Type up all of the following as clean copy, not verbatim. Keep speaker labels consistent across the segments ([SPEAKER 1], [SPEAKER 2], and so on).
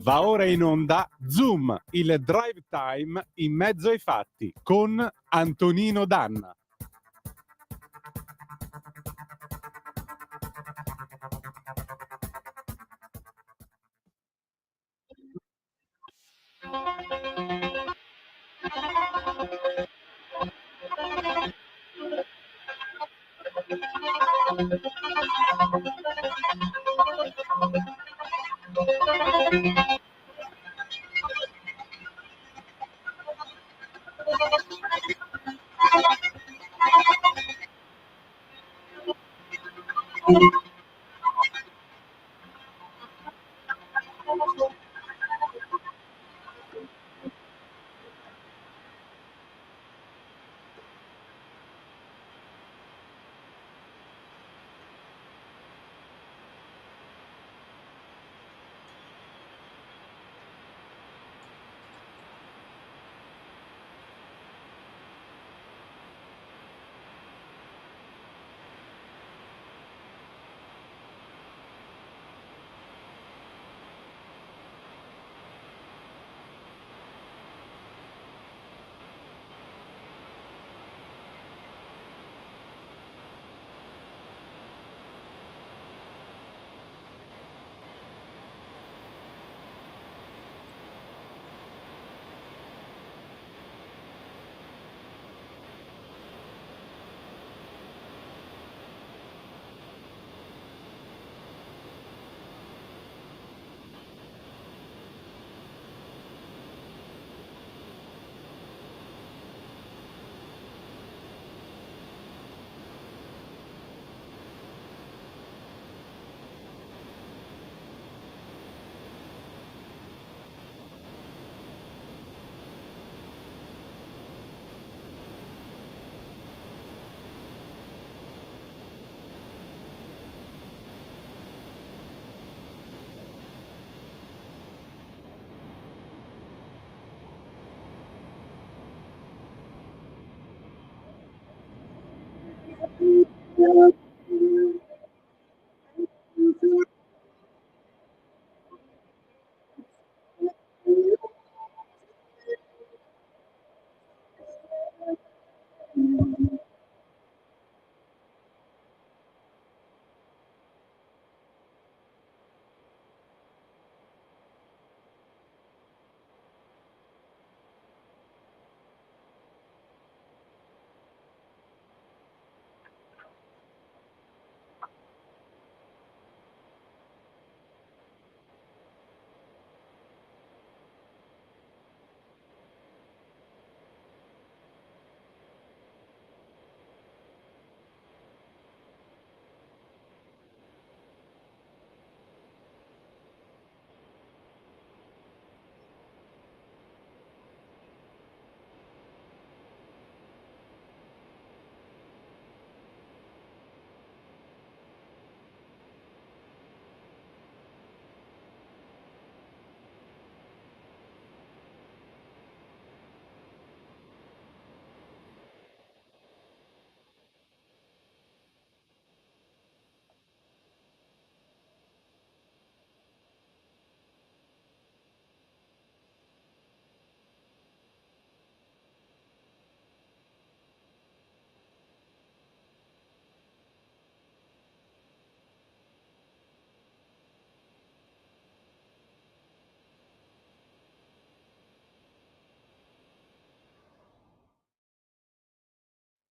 [SPEAKER 1] Va ora in onda Zoom, il drive time in mezzo ai fatti con Antonino Danna.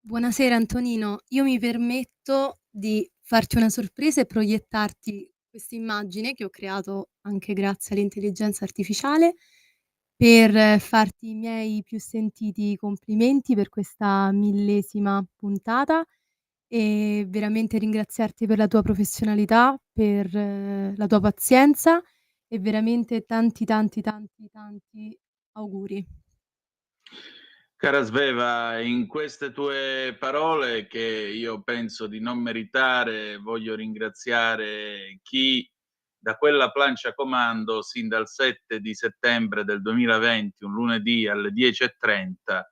[SPEAKER 2] Buonasera Antonino, io mi permetto di farti una sorpresa e proiettarti questa immagine che ho creato anche grazie all'intelligenza artificiale per farti i miei più sentiti complimenti per questa 1000ª puntata e veramente ringraziarti per la tua professionalità, per la tua pazienza e veramente tanti, tanti, tanti, tanti auguri.
[SPEAKER 3] Cara Sveva, in queste tue parole che io penso di non meritare, voglio ringraziare chi da quella plancia comando sin dal 7 di settembre del 2020, un lunedì alle 10:30,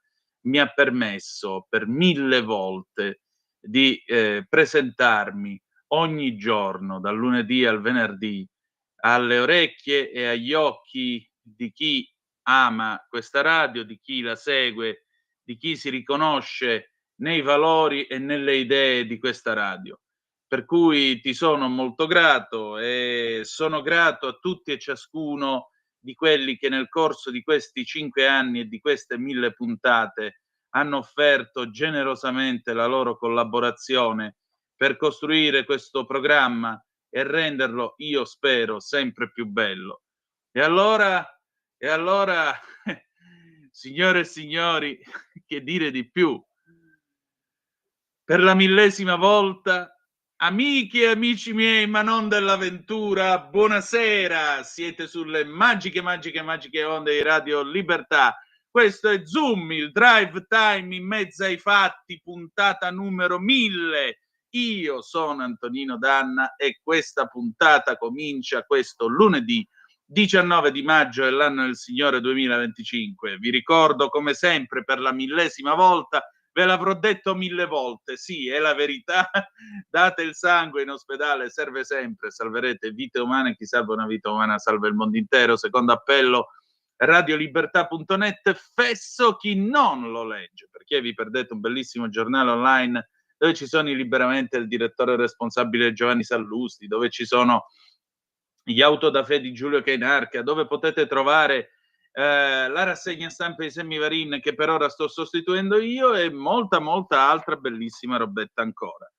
[SPEAKER 3] mi ha permesso per 1000 volte di presentarmi ogni giorno, dal lunedì al venerdì, alle orecchie e agli occhi di chi ama questa radio, di chi la segue, di chi si riconosce nei valori e nelle idee di questa radio. Per cui ti sono molto grato e sono grato a tutti e ciascuno di quelli che nel corso di questi 5 anni e di queste 1000 puntate hanno offerto generosamente la loro collaborazione per costruire questo programma e renderlo, io spero, sempre più bello. E allora, signore e signori, che dire di più? Per la 1000ª volta, amiche e amici miei, ma non dell'avventura, buonasera! Siete sulle magiche onde di Radio Libertà. Questo è Zoom, il drive time in mezzo ai fatti, puntata numero 1000. Io sono Antonino Danna e questa puntata comincia questo lunedì 19 di maggio dell'anno del Signore 2025. Vi ricordo come sempre per la 1000ª volta, ve l'avrò detto 1000 volte, sì, è la verità, date il sangue in ospedale, serve sempre, salverete vite umane, chi salva una vita umana salva il mondo intero. Secondo appello, radiolibertà.net, fesso chi non lo legge, perché vi perdete un bellissimo giornale online dove ci sono liberamente il direttore responsabile Giovanni Sallusti, dove ci sono gli autodafè di Giulio Cainarca, dove potete trovare la rassegna stampa di Sammy Varin, che per ora sto sostituendo io, e molta altra bellissima robetta ancora.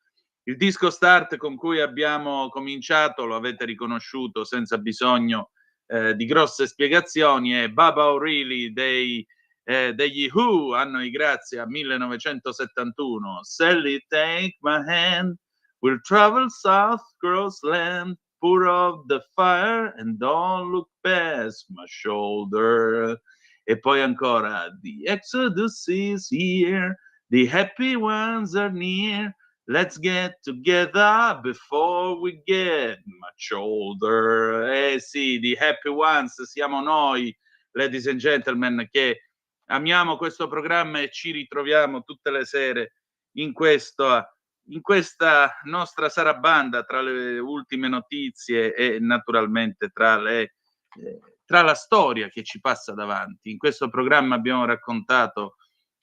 [SPEAKER 3] Il disco start con cui abbiamo cominciato, lo avete riconosciuto senza bisogno di grosse spiegazioni, è Baba O'Reilly degli Who, anno di grazia 1971. Sally, take my hand, we'll travel south across land, pour out the fire and don't look past my shoulder. E poi ancora, the Exodus is here, the happy ones are near, let's get together before we get much older. Eh sì, the happy ones siamo noi, ladies and gentlemen, che amiamo questo programma e ci ritroviamo tutte le sere in questa nostra sarabanda tra le ultime notizie e naturalmente tra la storia che ci passa davanti. In questo programma abbiamo raccontato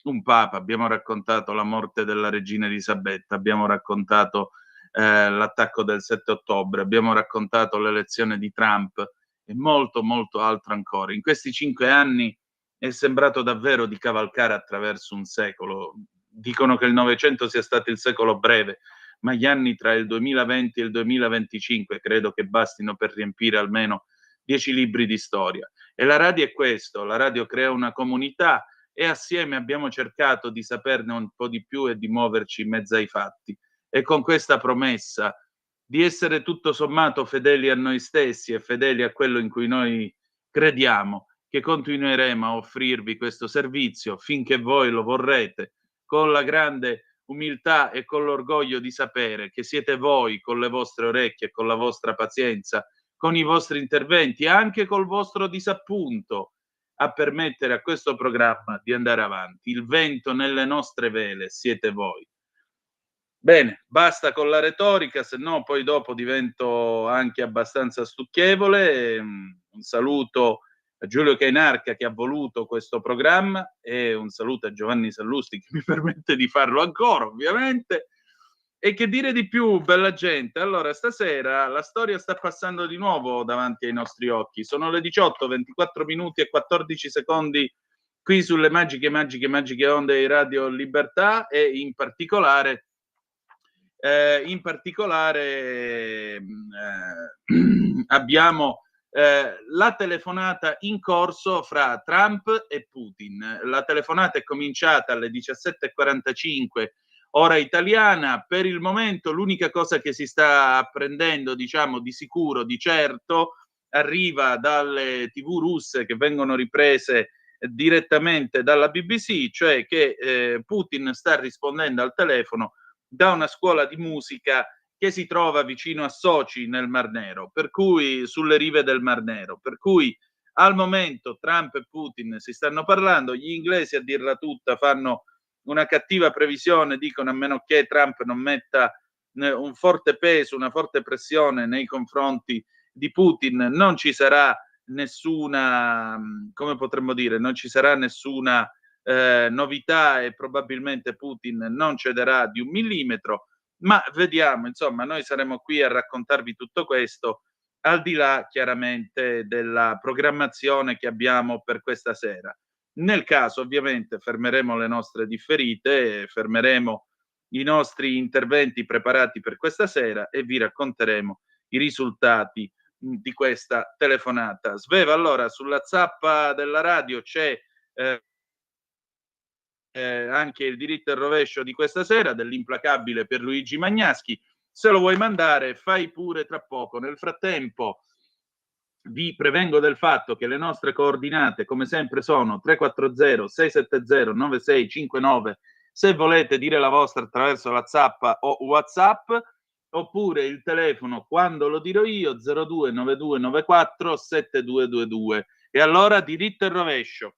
[SPEAKER 3] un papa, abbiamo raccontato la morte della regina Elisabetta, abbiamo raccontato l'attacco del 7 ottobre, abbiamo raccontato l'elezione di Trump e molto altro ancora. In questi 5 anni è sembrato davvero di cavalcare attraverso un secolo. Dicono che il Novecento sia stato il secolo breve, ma gli anni tra il 2020 e il 2025 credo che bastino per riempire almeno 10 libri di storia. E la radio è questo, la radio crea una comunità e assieme abbiamo cercato di saperne un po' di più e di muoverci in mezzo ai fatti. E con questa promessa di essere tutto sommato fedeli a noi stessi e fedeli a quello in cui noi crediamo, che continueremo a offrirvi questo servizio finché voi lo vorrete, con la grande umiltà e con l'orgoglio di sapere che siete voi, con le vostre orecchie, con la vostra pazienza, con i vostri interventi, anche col vostro disappunto, a permettere a questo programma di andare avanti. Il vento nelle nostre vele siete voi. Bene, basta con la retorica, se no poi dopo divento anche abbastanza stucchevole. Un saluto a Giulio Cainarca che ha voluto questo programma e un saluto a Giovanni Sallusti che mi permette di farlo ancora, ovviamente. E che dire di più, bella gente? Allora, stasera la storia sta passando di nuovo davanti ai nostri occhi. Sono le 18, 24 minuti e 14 secondi qui sulle magiche onde di Radio Libertà e in particolare abbiamo la telefonata in corso fra Trump e Putin. La telefonata è cominciata alle 17:45 ora italiana. Per il momento l'unica cosa che si sta apprendendo, diciamo, di sicuro, di certo, arriva dalle TV russe che vengono riprese direttamente dalla BBC, cioè che Putin sta rispondendo al telefono da una scuola di musica che si trova vicino a Sochi nel Mar Nero, per cui sulle rive del Mar Nero, per cui al momento Trump e Putin si stanno parlando. Gli inglesi, a dirla tutta, fanno una cattiva previsione, dicono a meno che Trump non metta un forte peso, una forte pressione nei confronti di Putin non ci sarà nessuna, come potremmo dire, non ci sarà nessuna novità e probabilmente Putin non cederà di 1 millimetro, ma vediamo, insomma, noi saremo qui a raccontarvi tutto questo, al di là chiaramente della programmazione che abbiamo per questa sera. Nel caso, ovviamente, fermeremo le nostre differite, fermeremo i nostri interventi preparati per questa sera e vi racconteremo i risultati di questa telefonata. Sveva, allora, sulla zappa della radio c'è anche il diritto e rovescio di questa sera dell'implacabile Pierluigi Magnaschi. Se lo vuoi mandare, fai pure tra poco. Nel frattempo vi prevengo del fatto che le nostre coordinate, come sempre, sono 340 670 9659 se volete dire la vostra attraverso la zappa o WhatsApp, oppure il telefono, quando lo dirò io, 02 9294 7222. E allora diritto e rovescio.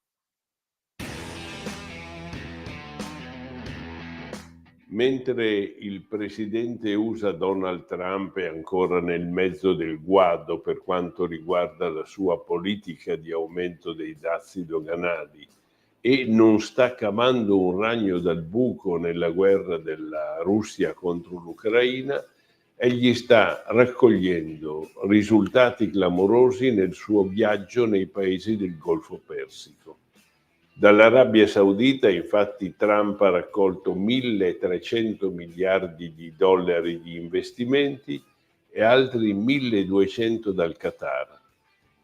[SPEAKER 4] Mentre il presidente USA Donald Trump è ancora nel mezzo del guado per quanto riguarda la sua politica di aumento dei dazi doganali e non sta cavando un ragno dal buco nella guerra della Russia contro l'Ucraina, egli sta raccogliendo risultati clamorosi nel suo viaggio nei paesi del Golfo Persico. Dall'Arabia Saudita, infatti, Trump ha raccolto 1.300 miliardi di dollari di investimenti e altri 1.200 dal Qatar.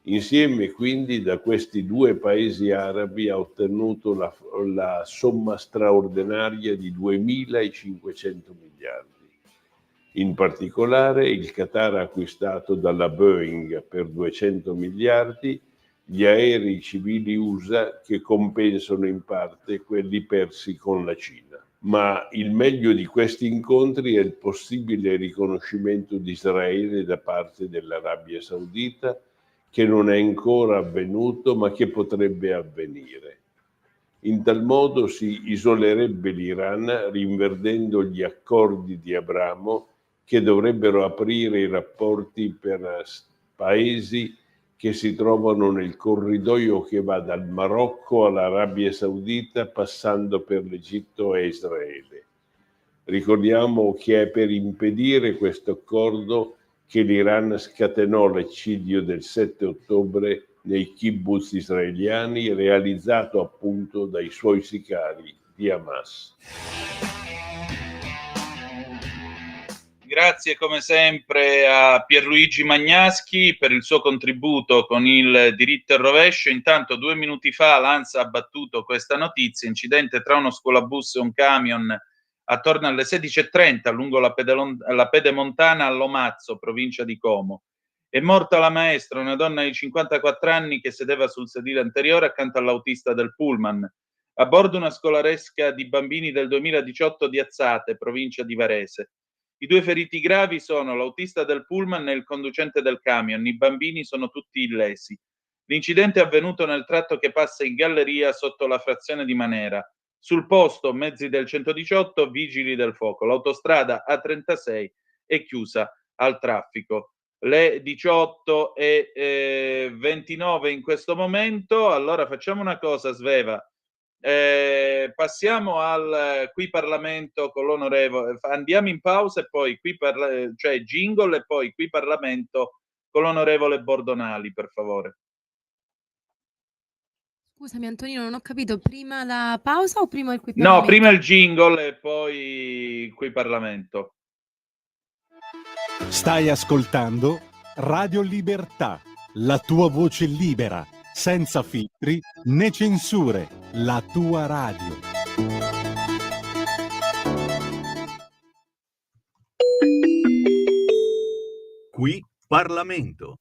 [SPEAKER 4] Insieme, quindi, da questi due paesi arabi ha ottenuto la somma straordinaria di 2.500 miliardi. In particolare, il Qatar ha acquistato dalla Boeing per 200 miliardi gli aerei civili USA che compensano in parte quelli persi con la Cina. Ma il meglio di questi incontri è il possibile riconoscimento di Israele da parte dell'Arabia Saudita, che non è ancora avvenuto ma che potrebbe avvenire. In tal modo si isolerebbe l'Iran rinverdendo gli accordi di Abramo che dovrebbero aprire i rapporti per paesi che si trovano nel corridoio che va dal Marocco all'Arabia Saudita passando per l'Egitto e Israele. Ricordiamo che è per impedire questo accordo che l'Iran scatenò l'eccidio del 7 ottobre nei kibbutz israeliani realizzato appunto dai suoi sicari di Hamas.
[SPEAKER 3] Grazie come sempre a Pierluigi Magnaschi per il suo contributo con il diritto e rovescio. Intanto 2 minuti fa l'ANSA ha battuto questa notizia: incidente tra uno scolabus e un camion attorno alle 16:30 lungo la Pedemontana a Lomazzo, provincia di Como. È morta la maestra, una donna di 54 anni che sedeva sul sedile anteriore accanto all'autista del pullman. A bordo una scolaresca di bambini del 2018 di Azzate, provincia di Varese. I 2 feriti gravi sono l'autista del pullman e il conducente del camion. I bambini sono tutti illesi. L'incidente è avvenuto nel tratto che passa in galleria sotto la frazione di Manera. Sul posto, mezzi del 118, vigili del fuoco. L'autostrada A36 è chiusa al traffico. Le 18:29 in questo momento. Allora facciamo una cosa, Sveva. Passiamo al qui Parlamento con l'onorevole, andiamo in pausa e poi cioè jingle e poi qui Parlamento con l'onorevole Bordonali, per favore.
[SPEAKER 2] Scusami Antonino, non ho capito, prima la pausa o prima il qui Parlamento?
[SPEAKER 3] No, prima il jingle e poi qui Parlamento.
[SPEAKER 1] Stai ascoltando Radio Libertà, la tua voce libera, senza filtri né censure, la tua radio.
[SPEAKER 5] Qui Parlamento.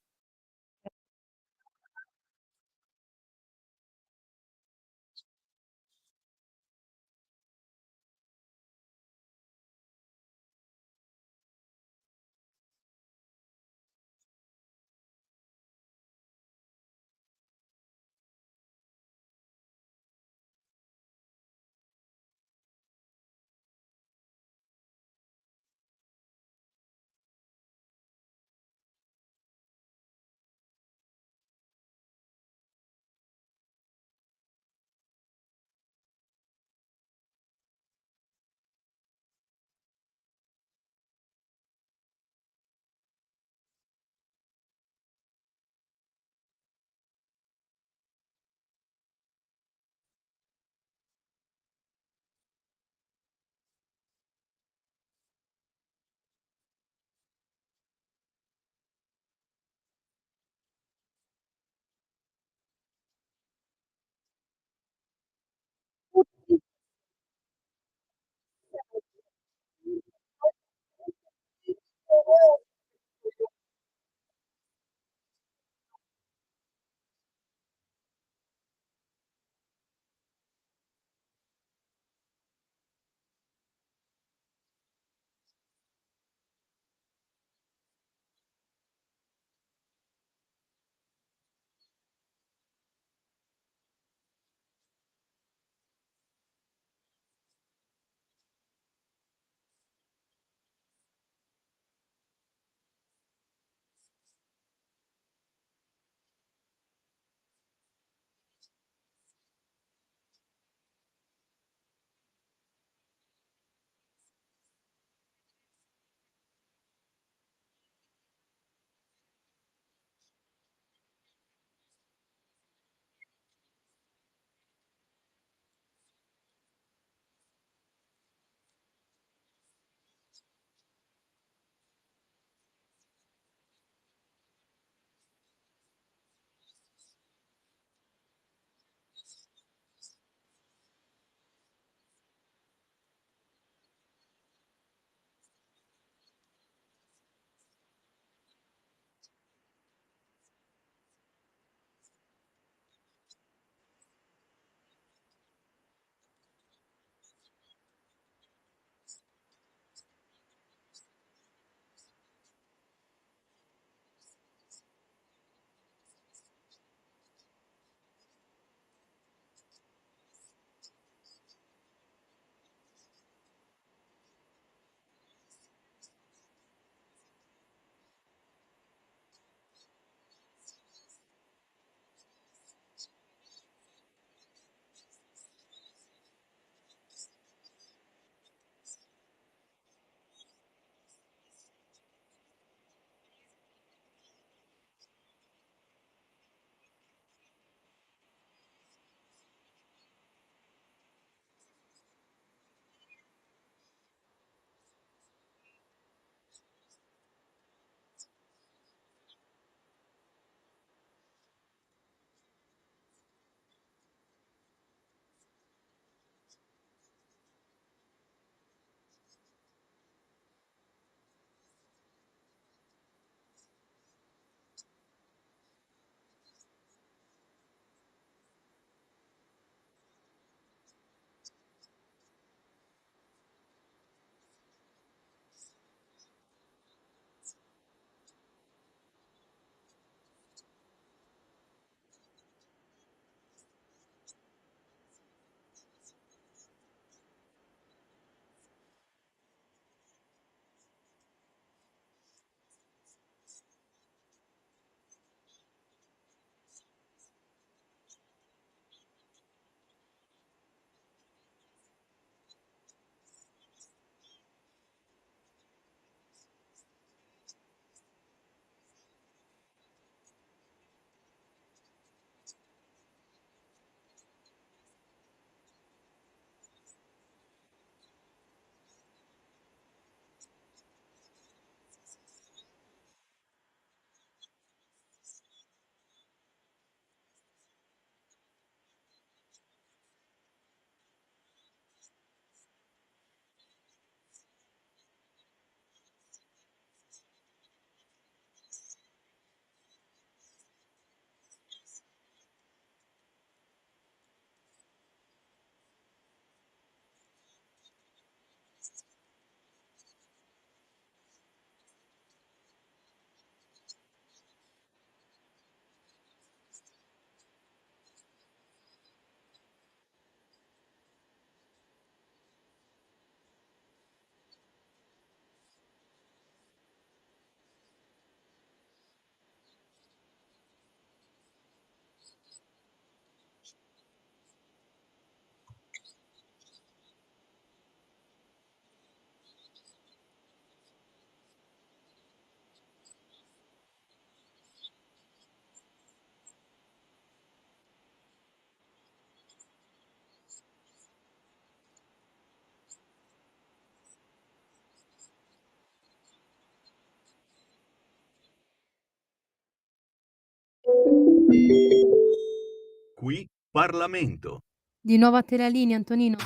[SPEAKER 5] Qui Parlamento.
[SPEAKER 2] Di nuovo a te la linea, Antonino.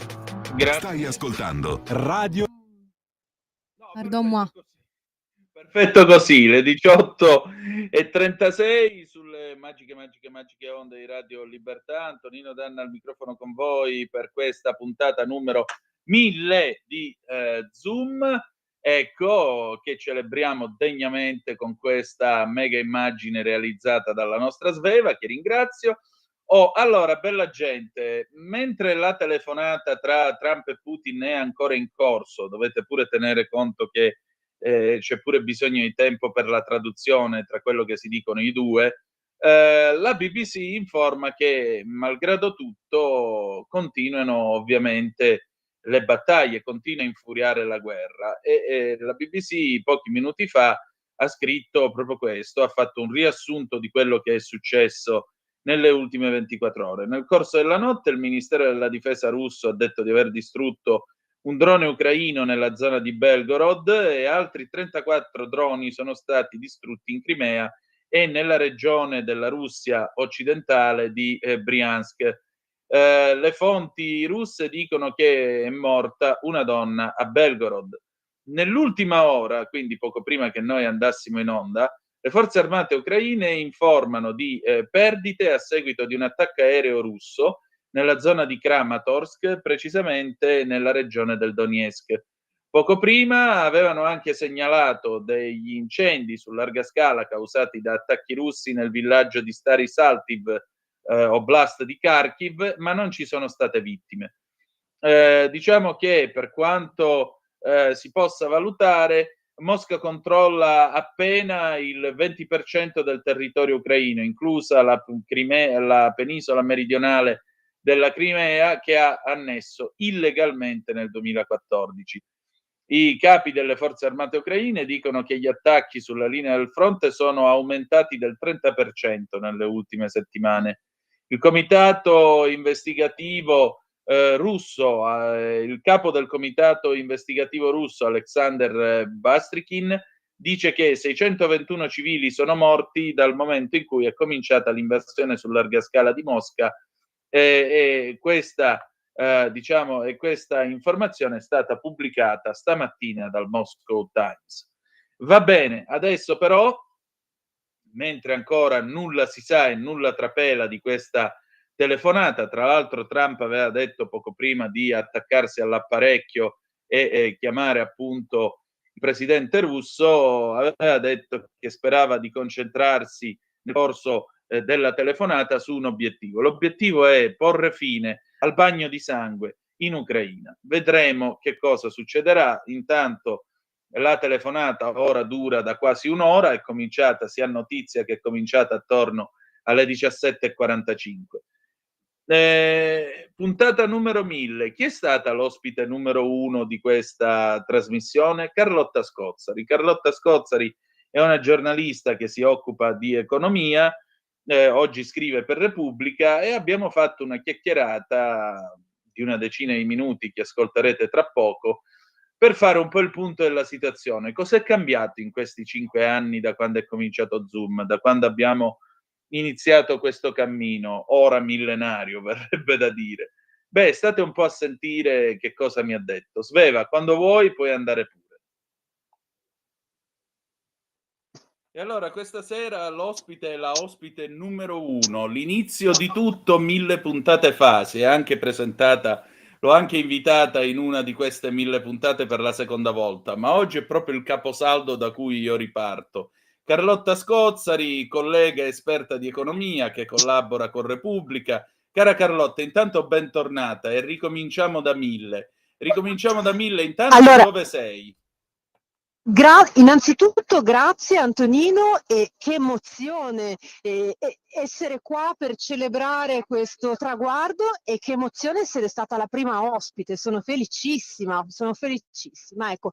[SPEAKER 3] Grazie.
[SPEAKER 5] Stai ascoltando
[SPEAKER 1] Radio
[SPEAKER 2] Pardon moi.
[SPEAKER 3] Perfetto così, le 18:36 sulle magiche onde di Radio Libertà. Antonino Danna al microfono con voi per questa puntata numero 1000 di Zoom. Ecco che celebriamo degnamente con questa mega immagine realizzata dalla nostra Sveva, che ringrazio. Allora, bella gente, mentre la telefonata tra Trump e Putin è ancora in corso, dovete pure tenere conto che c'è pure bisogno di tempo per la traduzione tra quello che si dicono i due, la BBC informa che, malgrado tutto, continuano ovviamente le battaglie, continua a infuriare la guerra e la BBC pochi minuti fa ha scritto proprio questo, ha fatto un riassunto di quello che è successo nelle ultime 24 ore. Nel corso della notte il Ministero della Difesa russo ha detto di aver distrutto un drone ucraino nella zona di Belgorod e altri 34 droni sono stati distrutti in Crimea e nella regione della Russia occidentale di Briansk. Le fonti russe dicono che è morta una donna a Belgorod. Nell'ultima ora, quindi poco prima che noi andassimo in onda, le forze armate ucraine informano di perdite a seguito di un attacco aereo russo nella zona di Kramatorsk, precisamente nella regione del Donetsk. Poco prima avevano anche segnalato degli incendi su larga scala causati da attacchi russi nel villaggio di Stary Saltiv, oblast di Kharkiv, ma non ci sono state vittime. Diciamo che per quanto si possa valutare, Mosca controlla appena il 20% del territorio ucraino, inclusa la penisola meridionale della Crimea, che ha annesso illegalmente nel 2014. I capi delle forze armate ucraine dicono che gli attacchi sulla linea del fronte sono aumentati del 30% nelle ultime settimane. Il comitato investigativo russo, il capo del comitato investigativo russo, Alexander Bastrikin, dice che 621 civili sono morti dal momento in cui è cominciata l'invasione su larga scala di Mosca e questa informazione è stata pubblicata stamattina dal Moscow Times. Va bene, adesso però, mentre ancora nulla si sa e nulla trapela di questa telefonata, tra l'altro Trump aveva detto poco prima di attaccarsi all'apparecchio e chiamare appunto il presidente russo, aveva detto che sperava di concentrarsi nel corso della telefonata su un obiettivo. L'obiettivo è porre fine al bagno di sangue in Ucraina. Vedremo che cosa succederà. Intanto la telefonata ora dura da quasi un'ora, è cominciata, si ha notizia che è cominciata attorno alle 17:45. Puntata numero 1000. Chi è stata l'ospite numero 1 di questa trasmissione? Carlotta Scozzari. Carlotta Scozzari è una giornalista che si occupa di economia, oggi scrive per Repubblica e abbiamo fatto una chiacchierata di una decina di minuti che ascolterete tra poco per fare un po' il punto della situazione. Cos'è cambiato in questi 5 anni da quando è cominciato Zoom, da quando abbiamo iniziato questo cammino, ora millenario, verrebbe da dire. Beh, state un po' a sentire che cosa mi ha detto. Sveva, quando vuoi puoi andare pure. E allora, questa sera l'ospite è la ospite numero 1, l'inizio di tutto 1000 puntate fa, si è anche presentata, l'ho anche invitata in una di queste 1000 puntate per la seconda volta, ma oggi è proprio il caposaldo da cui io riparto. Carlotta Scozzari, collega esperta di economia che collabora con Repubblica. Cara Carlotta, intanto bentornata e ricominciamo da 1000. Ricominciamo da 1000, intanto allora, dove sei?
[SPEAKER 6] Innanzitutto grazie Antonino e che emozione essere qua per celebrare questo traguardo e che emozione essere stata la prima ospite, sono felicissima. Ecco,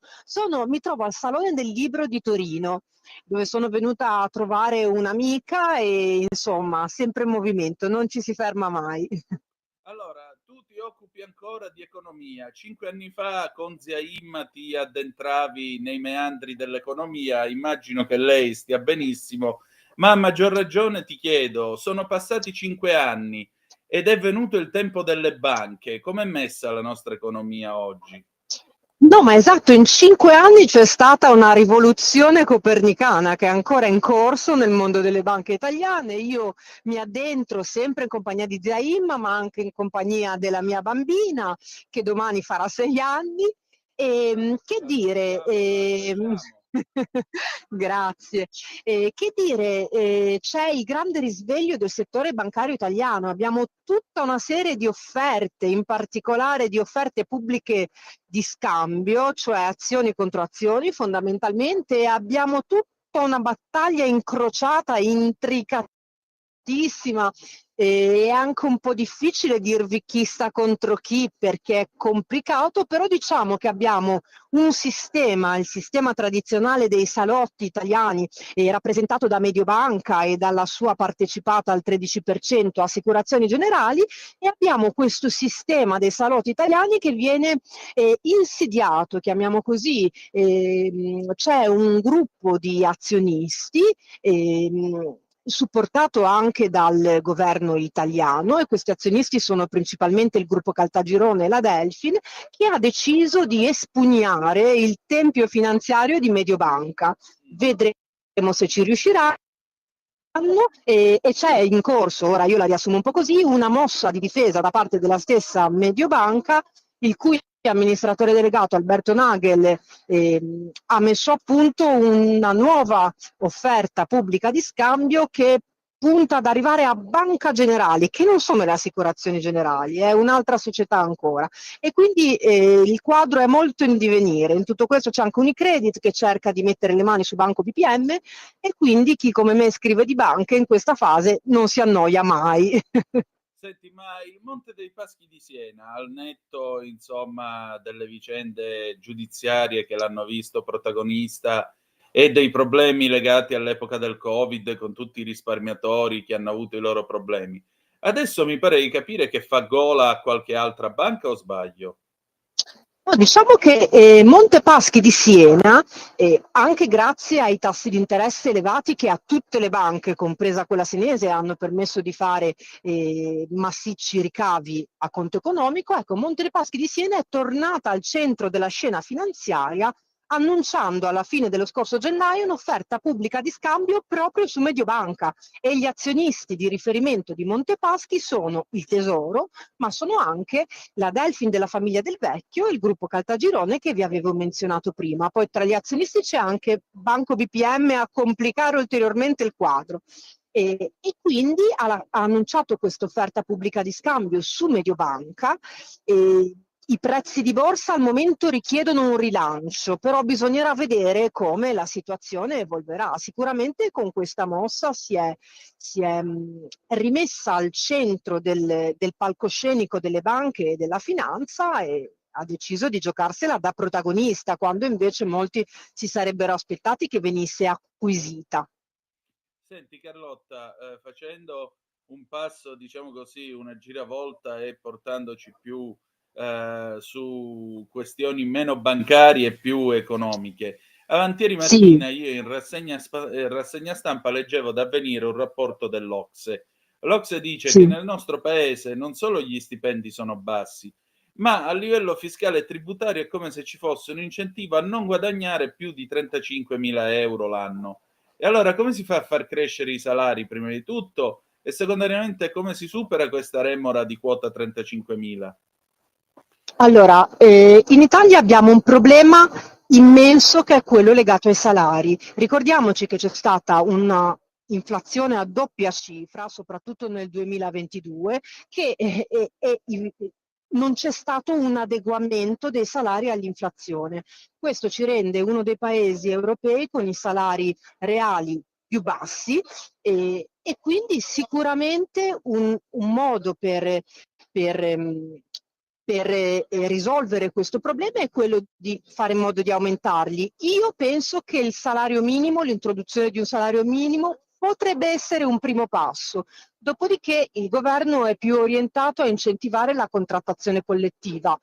[SPEAKER 6] mi trovo al Salone del Libro di Torino dove sono venuta a trovare un'amica e insomma sempre in movimento, non ci si ferma mai.
[SPEAKER 3] Allora, tu ti occupi ancora di economia. 5 anni fa con Ziaim ti addentravi nei meandri dell'economia, immagino che lei stia benissimo, ma a maggior ragione ti chiedo, sono passati 5 anni ed è venuto il tempo delle banche. Com'è messa la nostra economia oggi?
[SPEAKER 6] No, ma esatto, in 5 anni c'è stata una rivoluzione copernicana che è ancora in corso nel mondo delle banche italiane. Io mi addentro sempre in compagnia di zia Imma, ma anche in compagnia della mia bambina, che domani farà 6 anni. E che dire, grazie. Che dire, c'è il grande risveglio del settore bancario italiano. Abbiamo tutta una serie di offerte, in particolare di offerte pubbliche di scambio, cioè azioni contro azioni fondamentalmente, e abbiamo tutta una battaglia incrociata, intricatissima, e è anche un po' difficile dirvi chi sta contro chi perché è complicato, però diciamo che abbiamo un sistema, il sistema tradizionale dei salotti italiani, rappresentato da Mediobanca e dalla sua partecipata al 13% Assicurazioni Generali, e abbiamo questo sistema dei salotti italiani che viene insidiato, chiamiamo così. C'è un gruppo di azionisti supportato anche dal governo italiano, e questi azionisti sono principalmente il gruppo Caltagirone e la Delfin, che ha deciso di espugnare il tempio finanziario di Mediobanca. Vedremo se ci riuscirà. E c'è in corso, ora io la riassumo un po' così, una mossa di difesa da parte della stessa Mediobanca, il cui amministratore delegato Alberto Nagel ha messo a punto una nuova offerta pubblica di scambio che punta ad arrivare a Banca Generali, che non sono le assicurazioni generali, è un'altra società ancora. E quindi il quadro è molto in divenire. In tutto questo c'è anche Unicredit che cerca di mettere le mani su Banco BPM, e quindi chi come me scrive di banche in questa fase non si annoia mai.
[SPEAKER 3] Senti, ma il Monte dei Paschi di Siena, al netto, insomma, delle vicende giudiziarie che l'hanno visto protagonista e dei problemi legati all'epoca del Covid con tutti i risparmiatori che hanno avuto i loro problemi, adesso mi pare di capire che fa gola a qualche altra banca, o sbaglio?
[SPEAKER 6] No, diciamo che Monte Paschi di Siena, anche grazie ai tassi di interesse elevati che a tutte le banche, compresa quella senese, hanno permesso di fare massicci ricavi a conto economico, ecco, Monte dei Paschi di Siena è tornata al centro della scena finanziaria, annunciando alla fine dello scorso gennaio un'offerta pubblica di scambio proprio su Mediobanca, e gli azionisti di riferimento di Monte Paschi sono il Tesoro, ma sono anche la Delfin della famiglia Del Vecchio e il gruppo Caltagirone che vi avevo menzionato prima. Poi tra gli azionisti c'è anche Banco BPM a complicare ulteriormente il quadro. E quindi ha annunciato questa offerta pubblica di scambio su Mediobanca. I prezzi di borsa al momento richiedono un rilancio, però bisognerà vedere come la situazione evolverà. Sicuramente con questa mossa si è rimessa al centro del palcoscenico delle banche e della finanza, e ha deciso di giocarsela da protagonista, quando invece molti si sarebbero aspettati che venisse acquisita.
[SPEAKER 3] Senti Carlotta, facendo un passo, diciamo così, una giravolta e portandoci più su questioni meno bancarie e più economiche. Avantieri mattina io in rassegna stampa leggevo da Avvenire un rapporto dell'Ocse. L'Ocse dice che nel nostro paese non solo gli stipendi sono bassi, ma a livello fiscale e tributario è come se ci fosse un incentivo a non guadagnare più di 35.000 euro l'anno. E allora come si fa a far crescere i salari prima di tutto, e secondariamente come si supera questa remora di quota 35.000?
[SPEAKER 6] Allora, in Italia abbiamo un problema immenso che è quello legato ai salari. Ricordiamoci che c'è stata una inflazione a doppia cifra, soprattutto nel 2022, che non c'è stato un adeguamento dei salari all'inflazione. Questo ci rende uno dei paesi europei con i salari reali più bassi, e quindi sicuramente un modo per risolvere questo problema è quello di fare in modo di aumentarli. Io penso che il salario minimo, l'introduzione di un salario minimo, potrebbe essere un primo passo. Dopodiché il governo è più orientato a incentivare la contrattazione collettiva.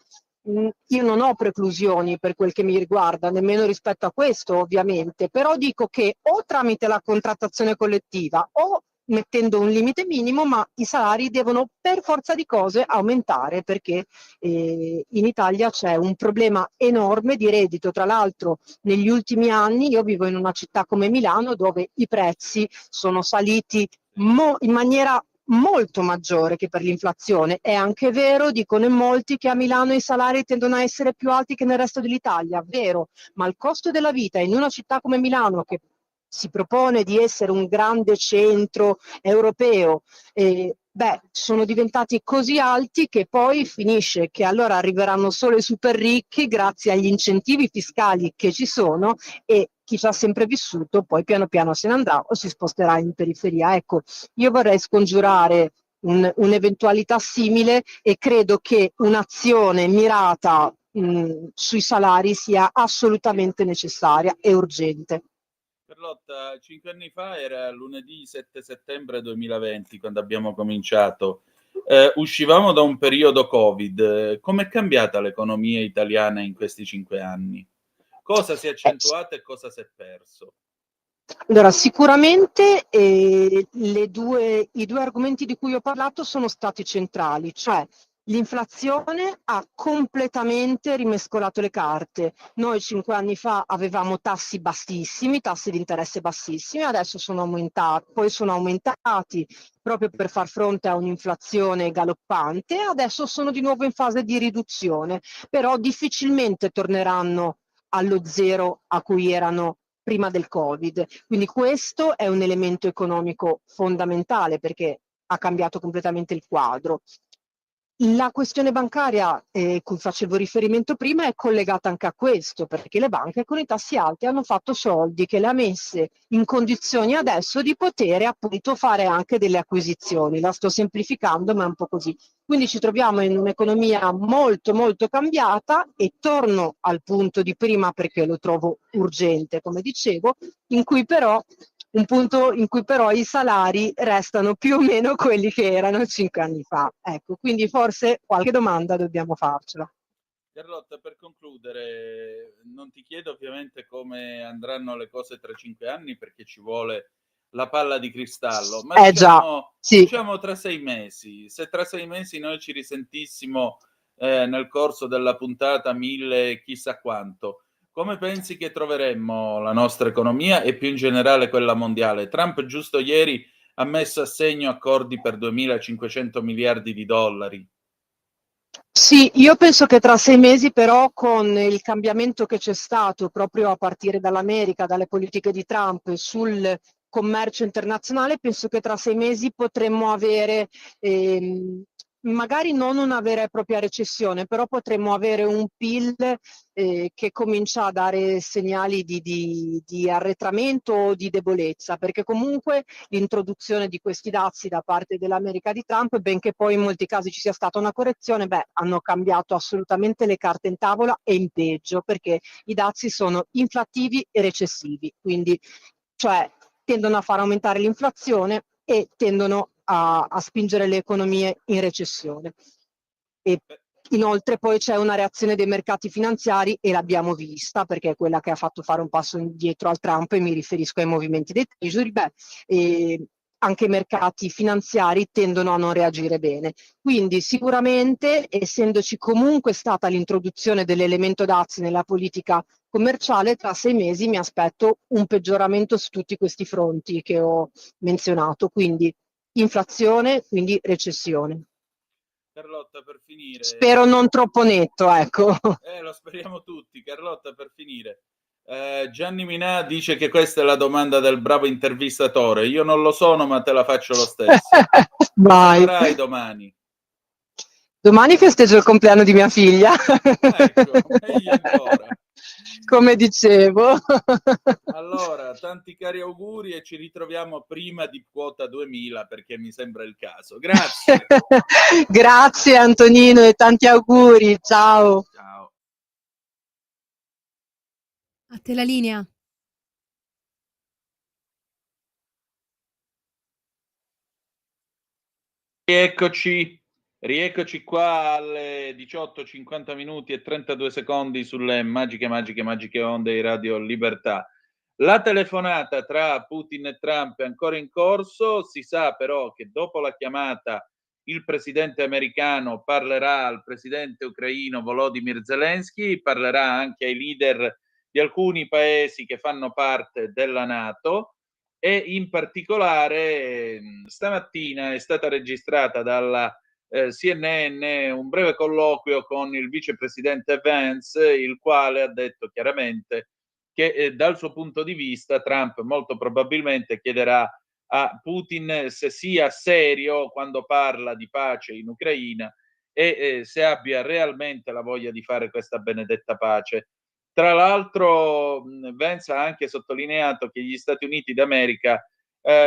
[SPEAKER 6] Io non ho preclusioni per quel che mi riguarda, nemmeno rispetto a questo ovviamente, però dico che o tramite la contrattazione collettiva o mettendo un limite minimo, ma i salari devono per forza di cose aumentare, perché in Italia c'è un problema enorme di reddito. Tra l'altro negli ultimi anni, io vivo in una città come Milano dove i prezzi sono saliti in maniera molto maggiore che per l'inflazione. È anche vero, dicono in molti, che a Milano i salari tendono a essere più alti che nel resto dell'Italia, vero, ma il costo della vita in una città come Milano, che si propone di essere un grande centro europeo, sono diventati così alti che poi finisce che allora arriveranno solo i super ricchi grazie agli incentivi fiscali che ci sono, e chi ci ha sempre vissuto poi piano piano se ne andrà o si sposterà in periferia. Ecco, io vorrei scongiurare un'eventualità simile, e credo che un'azione mirata sui salari sia assolutamente necessaria e urgente.
[SPEAKER 3] Carlotta, 5 anni fa era lunedì 7 settembre 2020 quando abbiamo cominciato. Uscivamo da un periodo Covid. Com'è cambiata l'economia italiana in questi 5 anni? Cosa si è accentuato e cosa si è perso?
[SPEAKER 6] Allora, sicuramente i due argomenti di cui ho parlato sono stati centrali, cioè l'inflazione ha completamente rimescolato le carte. Noi 5 anni fa avevamo tassi bassissimi, tassi di interesse bassissimi, adesso sono aumentati, poi sono aumentati proprio per far fronte a un'inflazione galoppante, e adesso sono di nuovo in fase di riduzione, però difficilmente torneranno allo zero a cui erano prima del Covid. Quindi questo è un elemento economico fondamentale, perché ha cambiato completamente il quadro. La questione bancaria, cui facevo riferimento prima, è collegata anche a questo, perché le banche con i tassi alti hanno fatto soldi che le ha messe in condizioni adesso di poter appunto fare anche delle acquisizioni. La sto semplificando, ma è un po' così. Quindi ci troviamo in un'economia molto molto cambiata, e torno al punto di prima perché lo trovo urgente, come dicevo, in cui però un punto in cui però i salari restano più o meno quelli che erano 5 anni fa. Ecco, quindi forse qualche domanda dobbiamo farcela.
[SPEAKER 3] Carlotta, per concludere, non ti chiedo ovviamente come andranno le cose tra 5 anni perché ci vuole la palla di cristallo, ma diciamo,
[SPEAKER 6] sì.
[SPEAKER 3] diciamo tra 6 mesi. Se tra 6 mesi noi ci risentissimo nel corso della puntata 1000 chissà quanto, come pensi che troveremmo la nostra economia e più in generale quella mondiale? Trump giusto ieri ha messo a segno accordi per 2.500 miliardi di dollari.
[SPEAKER 6] Sì, io penso che tra 6 mesi però, con il cambiamento che c'è stato proprio a partire dall'America, dalle politiche di Trump sul commercio internazionale, penso che tra 6 mesi potremmo avere magari non una vera e propria recessione, però potremmo avere un PIL che comincia a dare segnali di arretramento o di debolezza, perché comunque l'introduzione di questi dazi da parte dell'America di Trump, benché poi in molti casi ci sia stata una correzione, hanno cambiato assolutamente le carte in tavola, e in peggio, perché i dazi sono inflattivi e recessivi, quindi cioè tendono a far aumentare l'inflazione e tendono a spingere le economie in recessione. E inoltre poi c'è una reazione dei mercati finanziari, e l'abbiamo vista, perché è quella che ha fatto fare un passo indietro al Trump, e mi riferisco ai movimenti dei treasury. Anche i mercati finanziari tendono a non reagire bene. Quindi sicuramente, essendoci comunque stata l'introduzione dell'elemento dazi nella politica commerciale, tra 6 mesi mi aspetto un peggioramento su tutti questi fronti che ho menzionato, quindi inflazione, quindi recessione.
[SPEAKER 3] Carlotta, per finire...
[SPEAKER 6] Spero non troppo netto, ecco.
[SPEAKER 3] Lo speriamo tutti. Carlotta, per finire, Gianni Minà dice che questa è la domanda del bravo intervistatore. Io non lo sono, ma te la faccio lo stesso.
[SPEAKER 6] Vai.
[SPEAKER 3] Cosa farai domani?
[SPEAKER 6] Domani festeggio il compleanno di mia figlia.
[SPEAKER 3] Ecco, meglio ancora.
[SPEAKER 6] Come dicevo.
[SPEAKER 3] Allora, tanti cari auguri e ci ritroviamo prima di quota 2000 perché mi sembra il caso. Grazie.
[SPEAKER 6] Grazie Antonino e tanti auguri. Ciao.
[SPEAKER 3] Ciao.
[SPEAKER 2] A te la linea.
[SPEAKER 3] Rieccoci qua alle 18:50 minuti e 32 secondi sulle magiche onde di Radio Libertà. La telefonata tra Putin e Trump è ancora in corso, si sa però che dopo la chiamata il presidente americano parlerà al presidente ucraino Volodymyr Zelensky, parlerà anche ai leader di alcuni paesi che fanno parte della NATO e in particolare stamattina è stata registrata dalla CNN un breve colloquio con il vicepresidente Vance, il quale ha detto chiaramente che dal suo punto di vista Trump molto probabilmente chiederà a Putin se sia serio quando parla di pace in Ucraina e se abbia realmente la voglia di fare questa benedetta pace. Tra l'altro Vance ha anche sottolineato che gli Stati Uniti d'America,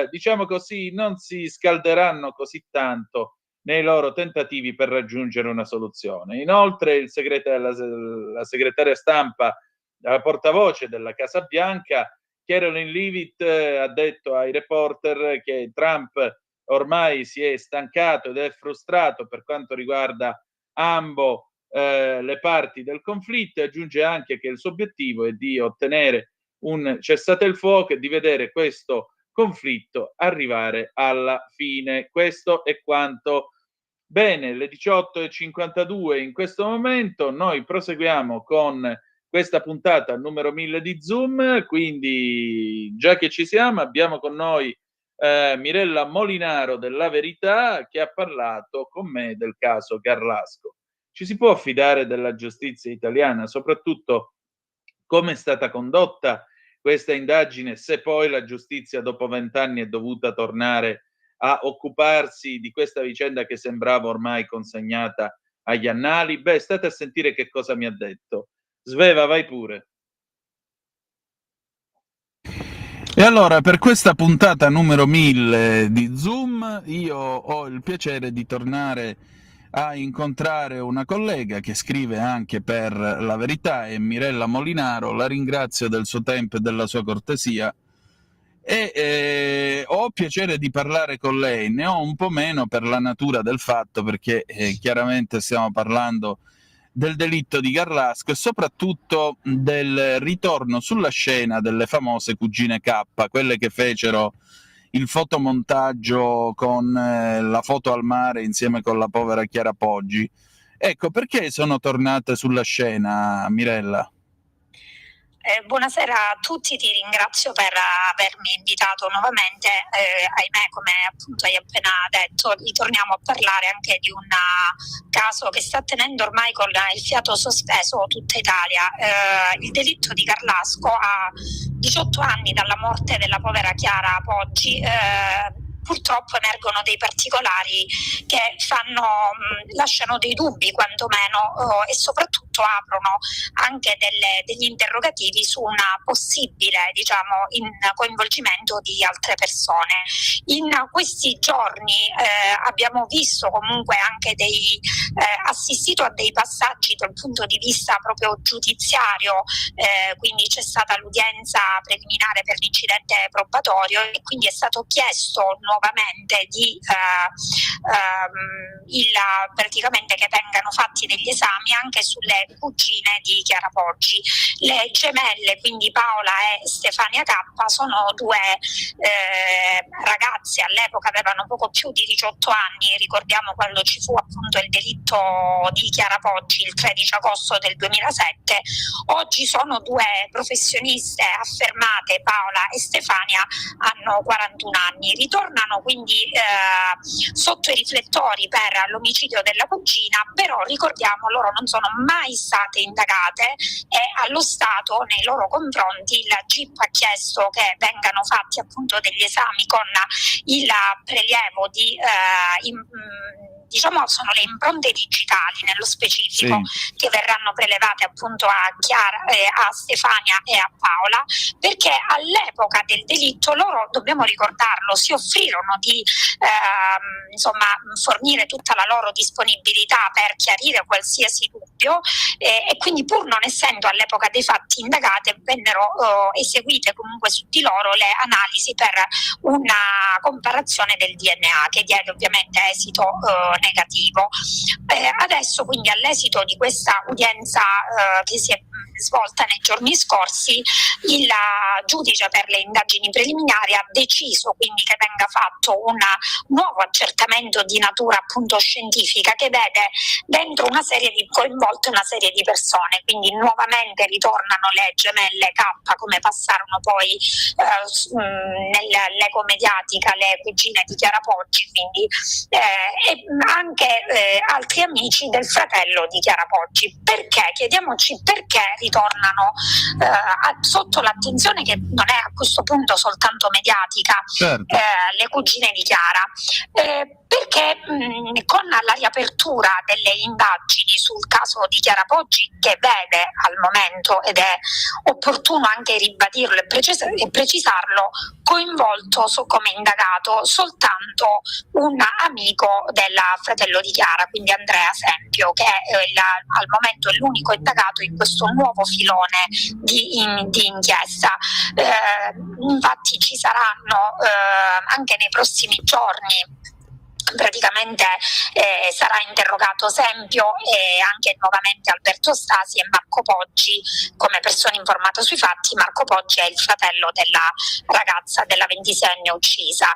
[SPEAKER 3] diciamo così, non si scalderanno così tanto nei loro tentativi per raggiungere una soluzione. Inoltre la segretaria stampa, la portavoce della Casa Bianca, Caroline Leavitt, ha detto ai reporter che Trump ormai si è stancato ed è frustrato per quanto riguarda ambo le parti del conflitto, e aggiunge anche che il suo obiettivo è di ottenere un cessate il fuoco e di vedere questo conflitto arrivare alla fine. Questo è quanto. Bene, le 18:52 in questo momento, noi proseguiamo con questa puntata numero 1000 di Zoom, quindi già che ci siamo abbiamo con noi Mirella Molinaro della Verità, che ha parlato con me del caso Garlasco. Ci si può fidare della giustizia italiana, soprattutto come è stata condotta questa indagine, se poi la giustizia dopo 20 anni è dovuta tornare a occuparsi di questa vicenda che sembrava ormai consegnata agli annali? Beh, state a sentire che cosa mi ha detto. Sveva, vai pure.
[SPEAKER 7] E allora, per questa puntata numero 1000 di Zoom, io ho il piacere di tornare a incontrare una collega che scrive anche per La Verità, è Mirella Molinaro. La ringrazio del suo tempo e della sua cortesia, e ho piacere di parlare con lei. Ne ho un po' meno per la natura del fatto, perché chiaramente stiamo parlando del delitto di Garlasco e soprattutto del ritorno sulla scena delle famose cugine K, quelle che fecero il fotomontaggio con la foto al mare insieme con la povera Chiara Poggi. Ecco, perché sono tornate sulla scena, Mirella?
[SPEAKER 8] Buonasera a tutti, ti ringrazio per avermi invitato nuovamente. Ahimè, come appunto hai appena detto, ritorniamo a parlare anche di un caso che sta tenendo ormai con il fiato sospeso tutta Italia. Il delitto di Garlasco, a 18 anni dalla morte della povera Chiara Poggi, purtroppo emergono dei particolari che lasciano dei dubbi quantomeno, e soprattutto aprono anche degli interrogativi su una possibile, coinvolgimento di altre persone. In questi giorni abbiamo visto comunque anche assistito a dei passaggi dal punto di vista proprio giudiziario, quindi c'è stata l'udienza preliminare per l'incidente probatorio e quindi è stato chiesto nuovamente praticamente che vengano fatti degli esami anche sulle cugine di Chiara Poggi. Le gemelle, quindi Paola e Stefania K, sono due ragazze, all'epoca avevano poco più di 18 anni, ricordiamo quando ci fu appunto il delitto di Chiara Poggi il 13 agosto del 2007. Oggi sono due professioniste affermate, Paola e Stefania hanno 41 anni, ritornano quindi sotto i riflettori per l'omicidio della cugina, però ricordiamo loro non sono mai state indagate e allo Stato nei loro confronti il GIP ha chiesto che vengano fatti appunto degli esami con il prelievo di sono le impronte digitali nello specifico, sì, che verranno prelevate appunto a Chiara, a Stefania e a Paola, perché all'epoca del delitto loro, dobbiamo ricordarlo, si offrirono di fornire tutta la loro disponibilità per chiarire qualsiasi dubbio, e quindi pur non essendo all'epoca dei fatti indagate vennero eseguite comunque su di loro le analisi per una comparazione del DNA che diede ovviamente esito negativo. Adesso quindi all'esito di questa udienza che si è svolta nei giorni scorsi, il giudice per le indagini preliminari ha deciso quindi che venga fatto un nuovo accertamento di natura appunto scientifica che vede dentro coinvolte una serie di persone, quindi nuovamente ritornano le gemelle K, come passarono poi nell'eco mediatica le cugine di Chiara Poggi, quindi e anche altri amici del fratello di Chiara Poggi. Perché? Chiediamoci perché ritornano sotto l'attenzione che non è a questo punto soltanto mediatica,
[SPEAKER 7] certo.
[SPEAKER 8] le cugine di Chiara, perché con la riapertura delle indagini sul caso di Chiara Poggi, che vede al momento, ed è opportuno anche ribadirlo e precisarlo, coinvolto come indagato soltanto un amico del fratello di Chiara, quindi Andrea Sempio, che al momento è l'unico indagato in questo nuovo filone di inchiesta. Infatti ci saranno anche nei prossimi giorni, praticamente sarà interrogato Sempio e anche nuovamente Alberto Stasi e Marco Poggi come persona informata sui fatti. Marco Poggi è il fratello della ragazza, della 26enne uccisa.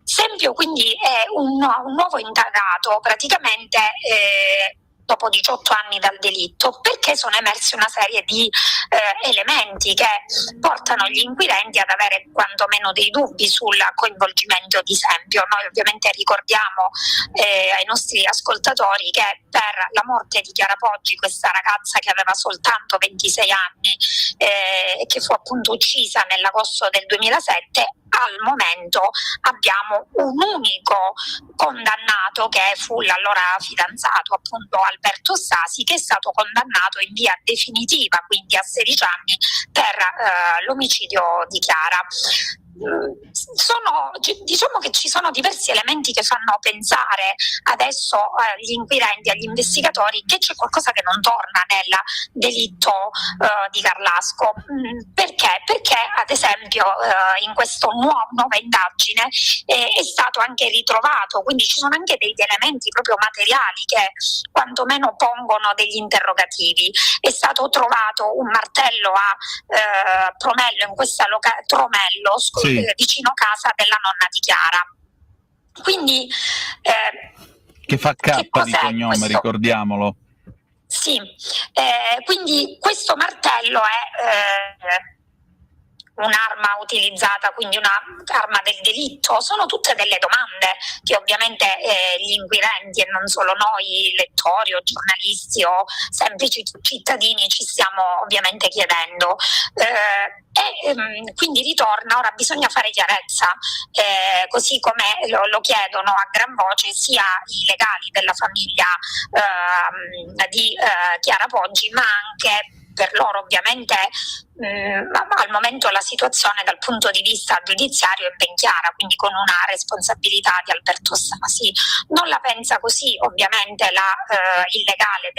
[SPEAKER 8] Sempio quindi è un nuovo indagato praticamente dopo 18 anni dal delitto, perché sono emersi una serie di elementi che portano gli inquirenti ad avere quantomeno dei dubbi sul coinvolgimento di Sempio. Noi ovviamente ricordiamo ai nostri ascoltatori che per la morte di Chiara Poggi, questa ragazza che aveva soltanto 26 anni e che fu appunto uccisa nell'agosto del 2007, al momento abbiamo un unico condannato che fu l'allora fidanzato appunto Alberto Stasi, che è stato condannato in via definitiva, quindi a 16 anni per l'omicidio di Chiara. Diciamo che ci sono diversi elementi che fanno pensare adesso agli inquirenti, agli investigatori, che c'è qualcosa che non torna nel delitto di Garlasco. Perché? Perché ad esempio in questa nuova indagine è stato anche ritrovato, quindi ci sono anche degli elementi proprio materiali che quantomeno pongono degli interrogativi. È stato trovato un martello a Promello, in questa Tromello, vicino casa della nonna di Chiara. Quindi
[SPEAKER 7] che fa K di cognome,
[SPEAKER 8] questo?
[SPEAKER 7] Ricordiamolo.
[SPEAKER 8] Sì, quindi questo martello è un'arma utilizzata, quindi un'arma del delitto? Sono tutte delle domande che ovviamente gli inquirenti, e non solo noi lettori o giornalisti o semplici cittadini, ci stiamo ovviamente chiedendo. Quindi ritorna, ora bisogna fare chiarezza, così come lo chiedono a gran voce sia i legali della famiglia di Chiara Poggi, ma anche per loro ovviamente al momento la situazione dal punto di vista giudiziario è ben chiara, quindi con una responsabilità di Alberto Stasi. Non la pensa così ovviamente il legale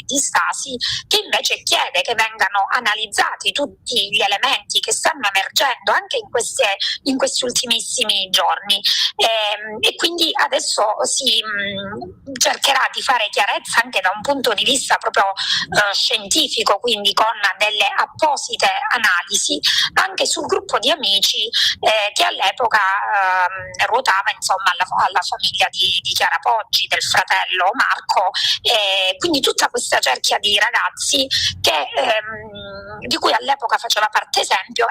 [SPEAKER 8] di Stasi, che invece chiede che vengano analizzati tutti gli elementi che stanno emergendo anche in questi ultimissimi giorni, e quindi adesso si cercherà di fare chiarezza anche da un punto di vista proprio scientifico, quindi con delle apposite analisi anche sul gruppo di amici che all'epoca ruotava insomma alla famiglia di Chiara Poggi, del fratello Marco, quindi tutta questa cerchia di ragazzi di cui all'epoca faceva parte Sempio,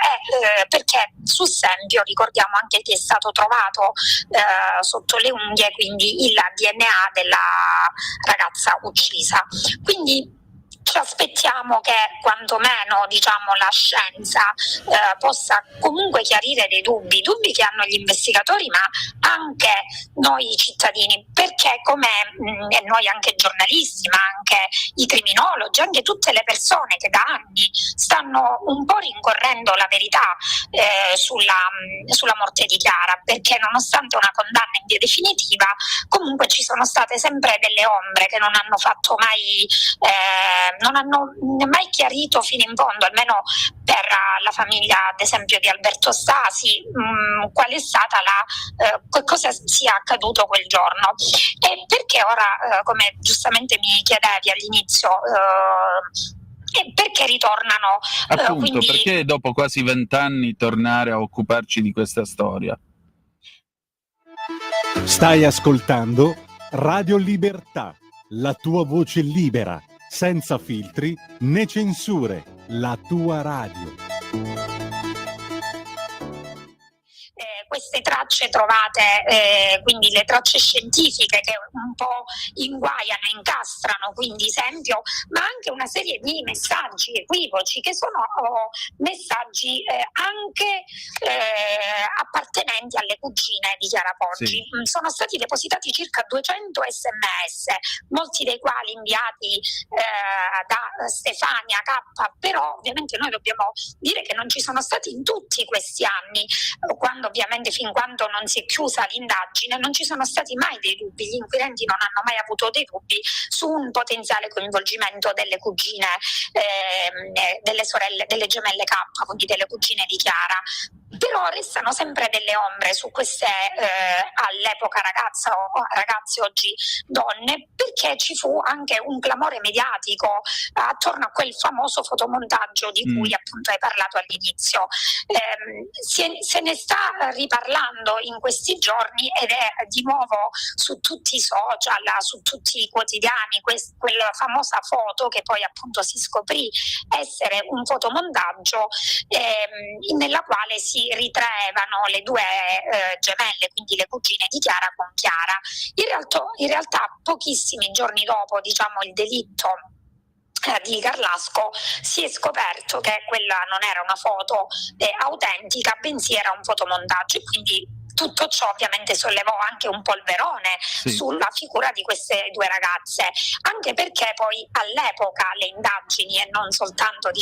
[SPEAKER 8] perché su Sempio ricordiamo anche che è stato trovato sotto le unghie quindi il DNA della ragazza uccisa. Quindi ci aspettiamo che quantomeno la scienza possa comunque chiarire dei dubbi che hanno gli investigatori, ma anche noi cittadini, perché come noi anche giornalisti, ma anche i criminologi, anche tutte le persone che da anni stanno un po' rincorrendo la verità sulla morte di Chiara, perché nonostante una condanna in via definitiva comunque ci sono state sempre delle ombre che non hanno fatto mai non hanno mai chiarito fino in fondo, almeno per la famiglia ad esempio di Alberto Stasi, qual è stata cosa sia accaduto quel giorno, e perché ora, come giustamente mi chiedevi all'inizio, perché ritornano?
[SPEAKER 7] Appunto,
[SPEAKER 8] Quindi...
[SPEAKER 7] perché dopo quasi 20 anni tornare a occuparci di questa storia?
[SPEAKER 1] Stai ascoltando Radio Libertà, la tua voce libera, senza filtri né censure, la tua radio.
[SPEAKER 8] Queste tracce trovate, quindi le tracce scientifiche che un po' inguaiano, incastrano quindi esempio, ma anche una serie di messaggi equivoci che sono messaggi anche appartenenti alle cugine di Chiara Poggi. Sì. Sono stati depositati circa 200 sms, molti dei quali inviati da Stefania K, però ovviamente noi dobbiamo dire che non ci sono stati in tutti questi anni, quando ovviamente fin quando non si è chiusa l'indagine non ci sono stati mai dei dubbi, gli inquirenti non hanno mai avuto dei dubbi su un potenziale coinvolgimento delle cugine, delle sorelle, delle gemelle K, quindi delle cugine di Chiara. Però restano sempre delle ombre su queste all'epoca ragazze, oggi donne, perché ci fu anche un clamore mediatico attorno a quel famoso fotomontaggio di cui appunto hai parlato all'inizio. Se ne sta riparlando in questi giorni ed è di nuovo su tutti i social, su tutti i quotidiani, quella famosa foto che poi appunto si scoprì essere un fotomontaggio nella quale si ritraevano le due gemelle, quindi le cugine di Chiara con Chiara. In realtà pochissimi giorni dopo, diciamo, il delitto di Garlasco, si è scoperto che quella non era una foto autentica, bensì era un fotomontaggio, e quindi tutto ciò ovviamente sollevò anche un polverone sulla figura di queste due ragazze, anche perché poi all'epoca le indagini e non soltanto le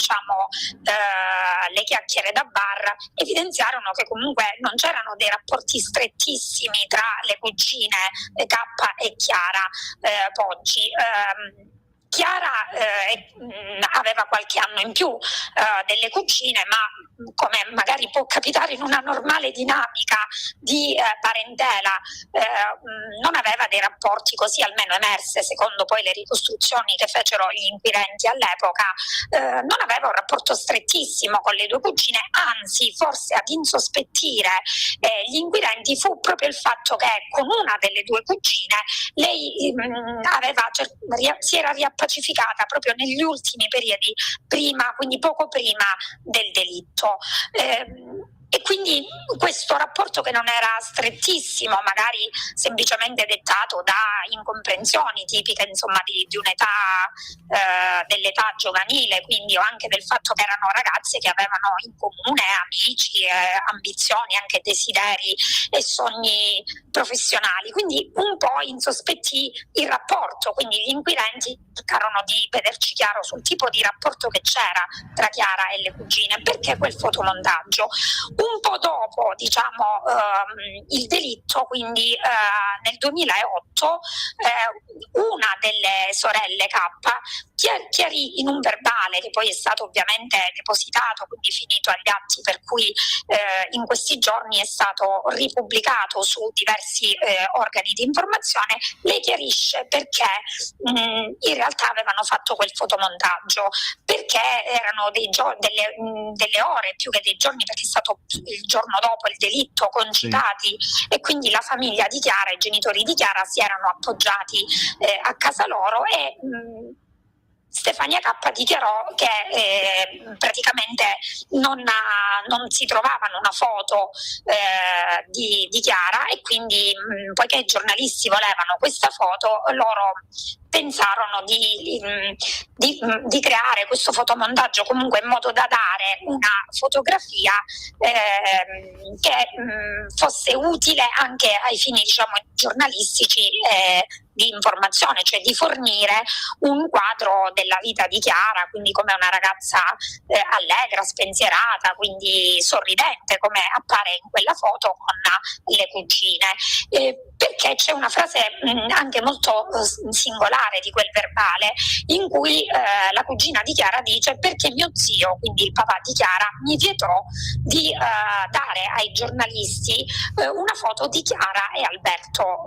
[SPEAKER 8] chiacchiere da bar evidenziarono che comunque non c'erano dei rapporti strettissimi tra le cugine K e Chiara Poggi. Chiara aveva qualche anno in più delle cugine, ma come magari può capitare in una normale dinamica di parentela, non aveva dei rapporti, così almeno emerse secondo poi le ricostruzioni che fecero gli inquirenti all'epoca, non aveva un rapporto strettissimo con le due cugine, anzi forse ad insospettire gli inquirenti fu proprio il fatto che con una delle due cugine lei si era riappacificata proprio negli ultimi periodi, quindi poco prima del delitto. E quindi questo rapporto, che non era strettissimo, magari semplicemente dettato da incomprensioni tipiche insomma di un'età, dell'età giovanile, quindi o anche del fatto che erano ragazze che avevano in comune amici, ambizioni, anche desideri e sogni professionali, quindi un po' insospettì il rapporto, quindi gli inquirenti cercarono di vederci chiaro sul tipo di rapporto che c'era tra Chiara e le cugine. Perché quel fotomontaggio? Un po' dopo, il delitto, quindi nel 2008, una delle sorelle K chiarì in un verbale, che poi è stato ovviamente depositato, quindi finito agli atti, per cui in questi giorni è stato ripubblicato su diversi organi di informazione. Lei chiarisce perché in realtà avevano fatto quel fotomontaggio, perché erano delle ore più che dei giorni, perché è stato il giorno dopo il delitto, concitati, e quindi la famiglia di Chiara, i genitori di Chiara si erano appoggiati a casa loro, e Stefania K dichiarò che praticamente non si trovavano una foto di Chiara, e quindi poiché i giornalisti volevano questa foto, loro pensarono di creare questo fotomontaggio comunque in modo da dare una fotografia che fosse utile anche ai fini giornalistici di informazione, cioè di fornire un quadro della vita di Chiara, quindi come una ragazza allegra, spensierata, quindi sorridente, come appare in quella foto con le cugine. Perché c'è una frase anche molto singolare di quel verbale in cui la cugina di Chiara dice: perché mio zio, quindi il papà di Chiara, mi vietò di dare ai giornalisti una foto di Chiara e Alberto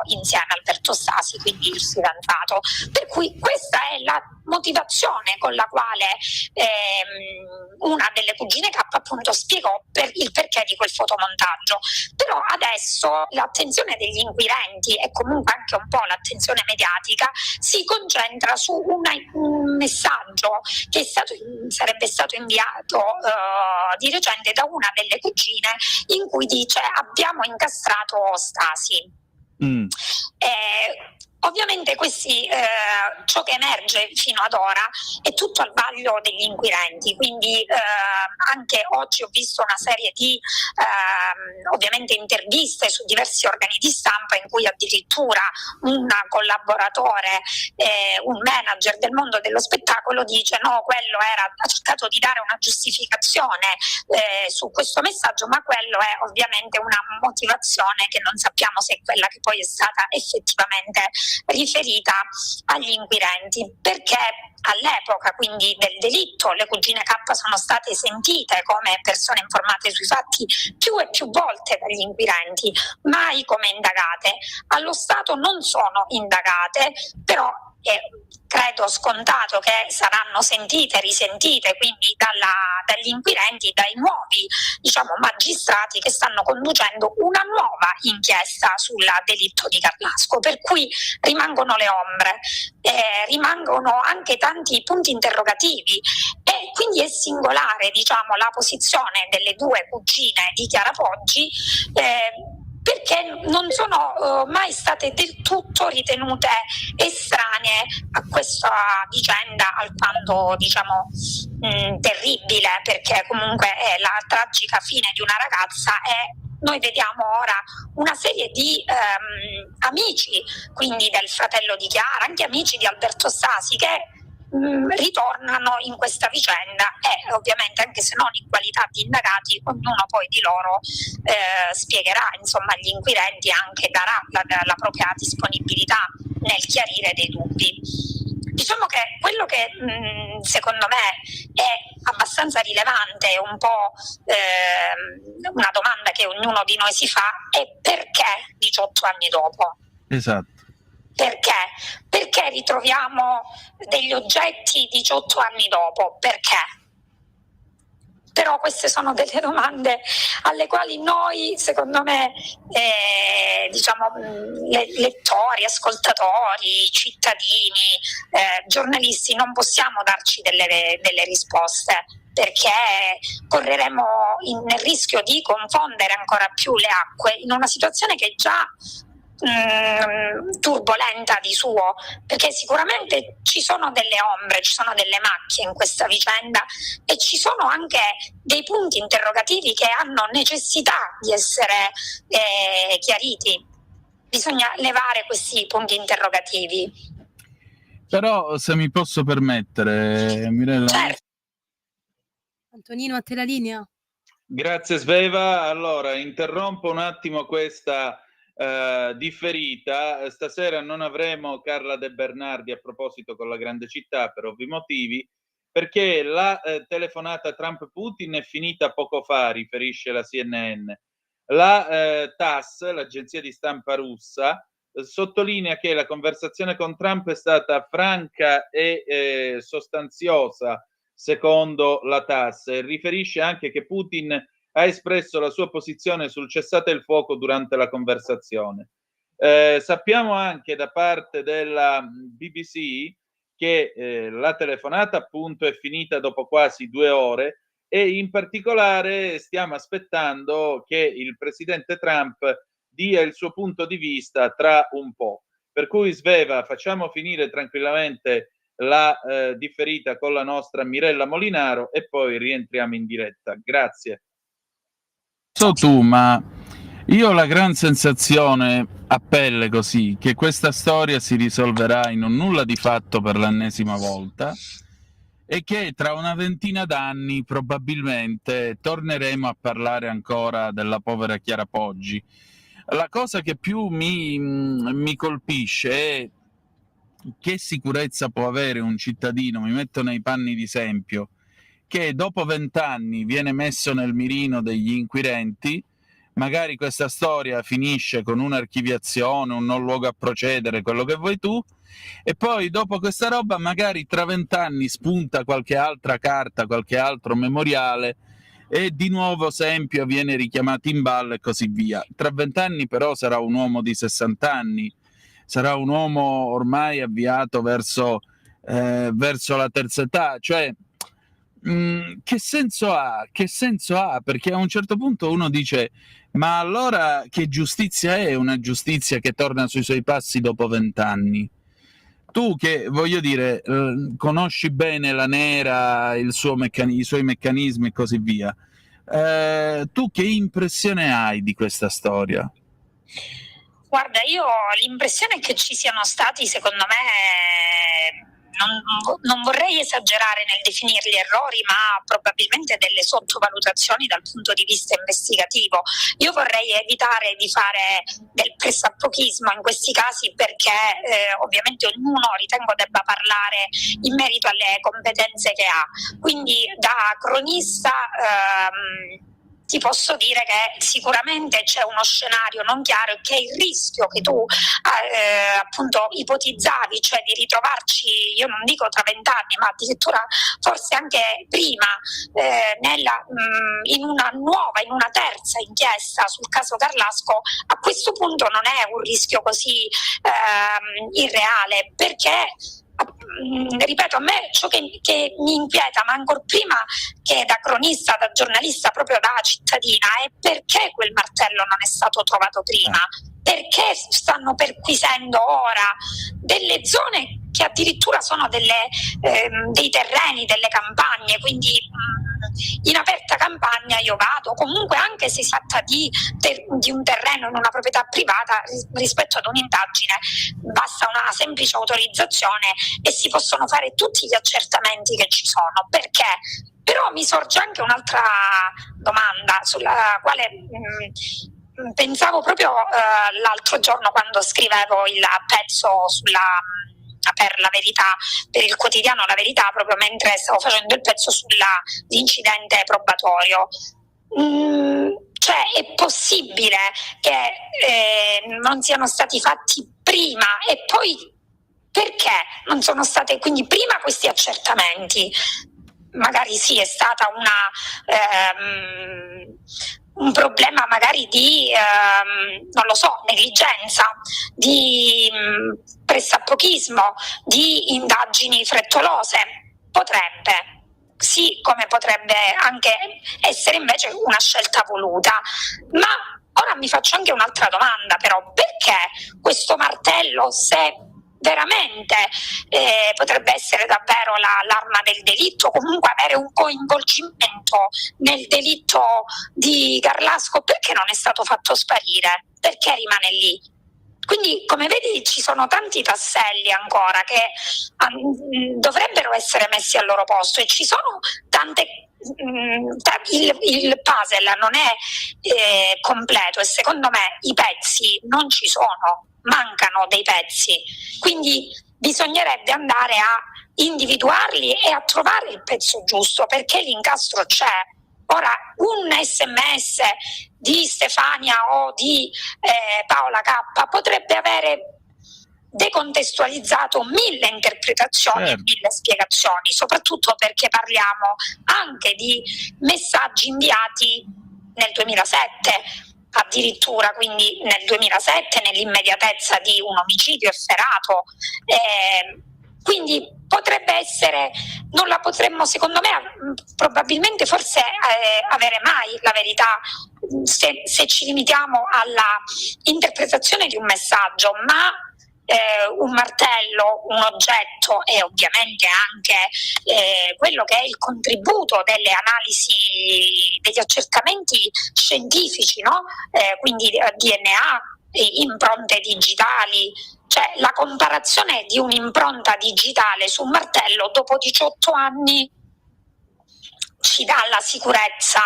[SPEAKER 8] insieme, Alberto Stasi, quindi il fidanzato. Per cui questa è la motivazione con la quale una delle cugine K appunto spiegò il perché di quel fotomontaggio. Però adesso l'attenzione degli inquirenti e comunque anche un po' l'attenzione mediatica si concentra su un messaggio che sarebbe stato inviato di recente da una delle cugine, in cui dice: abbiamo incastrato Stasi. Ovviamente ciò che emerge fino ad ora è tutto al vaglio degli inquirenti, quindi anche oggi ho visto una serie di ovviamente interviste su diversi organi di stampa in cui addirittura un collaboratore, un manager del mondo dello spettacolo dice: no, ha cercato di dare una giustificazione su questo messaggio, ma quello è ovviamente una motivazione che non sappiamo se è quella che poi è stata effettivamente riferita agli inquirenti, perché all'epoca quindi del delitto le cugine K sono state sentite come persone informate sui fatti più e più volte dagli inquirenti, mai come indagate. Allo stato non sono indagate, però credo scontato che saranno sentite, risentite quindi dagli inquirenti, dai nuovi magistrati che stanno conducendo una nuova inchiesta sul delitto di Garlasco, per cui rimangono le ombre, rimangono anche tanti punti interrogativi, e quindi è singolare la posizione delle due cugine di Chiara Poggi, perché non sono mai state del tutto ritenute estranee a questa vicenda alquanto terribile, perché comunque è la tragica fine di una ragazza, e noi vediamo ora una serie di amici, quindi del fratello di Chiara, anche amici di Alberto Stasi, che ritornano in questa vicenda, e ovviamente, anche se non in qualità di indagati, ognuno poi di loro spiegherà, agli inquirenti, anche darà la propria disponibilità nel chiarire dei dubbi. Diciamo che quello che secondo me è abbastanza rilevante, un po' una domanda che ognuno di noi si fa, è: perché 18 anni dopo?
[SPEAKER 7] Esatto.
[SPEAKER 8] Perché? Perché ritroviamo degli oggetti 18 anni dopo? Perché? Però queste sono delle domande alle quali noi, secondo me, lettori, ascoltatori, cittadini, giornalisti, non possiamo darci delle risposte, perché correremo nel rischio di confondere ancora più le acque in una situazione che è già turbolenta di suo, perché sicuramente ci sono delle ombre, ci sono delle macchie in questa vicenda, e ci sono anche dei punti interrogativi che hanno necessità di essere chiariti. Bisogna levare questi punti interrogativi.
[SPEAKER 7] Però, se mi posso permettere, Mirella.
[SPEAKER 8] Certo.
[SPEAKER 2] Antonino, a te la linea.
[SPEAKER 3] Grazie Sveva. Allora, interrompo un attimo questa differita. Stasera non avremo Carla De Bernardi, a proposito, con la grande città, per ovvi motivi, perché la telefonata Trump-Putin è finita poco fa, riferisce la CNN. La TASS, l'agenzia di stampa russa, sottolinea che la conversazione con Trump è stata franca e sostanziosa, secondo la TASS, e riferisce anche che Putin ha espresso la sua posizione sul cessate il fuoco durante la conversazione. Sappiamo anche da parte della BBC che la telefonata appunto è finita dopo quasi 2 ore, e in particolare stiamo aspettando che il presidente Trump dia il suo punto di vista tra un po'. Per cui, Sveva, facciamo finire tranquillamente la differita con la nostra Mirella Molinaro e poi rientriamo in diretta. Grazie.
[SPEAKER 7] Tu, ma Io ho la gran sensazione, a pelle così, che questa storia si risolverà in un nulla di fatto per l'ennesima volta e che tra una ventina d'anni probabilmente torneremo a parlare ancora della povera Chiara Poggi. La cosa che più mi colpisce è che sicurezza può avere un cittadino, mi metto nei panni di Sempio, che dopo 20 anni viene messo nel mirino degli inquirenti. Magari questa storia finisce con un'archiviazione, un non luogo a procedere, quello che vuoi tu, e poi dopo questa roba magari tra 20 anni spunta qualche altra carta, qualche altro memoriale, e di nuovo Sempio viene richiamato in ballo e così via. Tra 20 anni però sarà un uomo di 60 anni, sarà un uomo ormai avviato verso la terza età, cioè che senso ha? Che senso ha? Perché a un certo punto uno dice: ma allora che giustizia è una giustizia che torna sui suoi passi dopo 20 anni? Tu che, voglio dire, conosci bene la Nera, i suoi meccanismi e così via, tu che impressione hai di questa storia?
[SPEAKER 8] Guarda, io ho l'impressione che ci siano stati, secondo me, non vorrei esagerare nel definirli errori, ma probabilmente delle sottovalutazioni dal punto di vista investigativo. Io vorrei evitare di fare del pressappochismo in questi casi, perché ovviamente ognuno ritengo debba parlare in merito alle competenze che ha. Quindi da cronista ti posso dire che sicuramente c'è uno scenario non chiaro e che è il rischio che tu appunto ipotizzavi, cioè di ritrovarci, io non dico tra 20 anni, ma addirittura forse anche prima, in una terza inchiesta sul caso Garlasco. A questo punto non è un rischio così irreale, perché ripeto, a me ciò che mi inquieta, ma ancor prima che da cronista, da giornalista, proprio da cittadina, è perché quel martello non è stato trovato prima, perché stanno perquisendo ora delle zone che addirittura sono dei terreni, delle campagne, quindi in aperta campagna io vado, comunque anche se si tratta di un terreno in una proprietà privata, rispetto ad un'indagine basta una semplice autorizzazione e si possono fare tutti gli accertamenti che ci sono. Perché? Però mi sorge anche un'altra domanda sulla quale pensavo proprio l'altro giorno quando scrivevo il pezzo per La Verità, per il quotidiano La Verità, proprio mentre stavo facendo il pezzo sull'incidente probatorio. Cioè, è possibile che non siano stati fatti prima, e poi perché non sono state, quindi prima questi accertamenti? Magari sì, è stata un problema magari di, non lo so, negligenza, di pressappochismo, di indagini frettolose. Potrebbe, sì, come potrebbe anche essere invece una scelta voluta. Ma ora mi faccio anche un'altra domanda, però: perché questo martello, se veramente potrebbe essere davvero l'arma del delitto, comunque avere un coinvolgimento nel delitto di Garlasco, perché non è stato fatto sparire? Perché rimane lì? Quindi, come vedi, ci sono tanti tasselli ancora che dovrebbero essere messi al loro posto, e ci sono tante. Il puzzle non è completo, e secondo me i pezzi non ci sono, mancano dei pezzi, quindi bisognerebbe andare a individuarli e a trovare il pezzo giusto, perché l'incastro c'è. Ora, un SMS di Stefania o di Paola K potrebbe avere decontestualizzato 1000 interpretazioni e 1000 spiegazioni, soprattutto perché parliamo anche di messaggi inviati nel 2007, addirittura, quindi nel 2007, nell'immediatezza di un omicidio efferato. Quindi potrebbe essere, non la potremmo, secondo me, probabilmente forse avere mai la verità se ci limitiamo alla interpretazione di un messaggio, ma un martello, un oggetto e ovviamente anche quello che è il contributo delle analisi, degli accertamenti scientifici, no? Quindi DNA, impronte digitali, cioè la comparazione di un'impronta digitale su un martello dopo 18 anni ci dà la sicurezza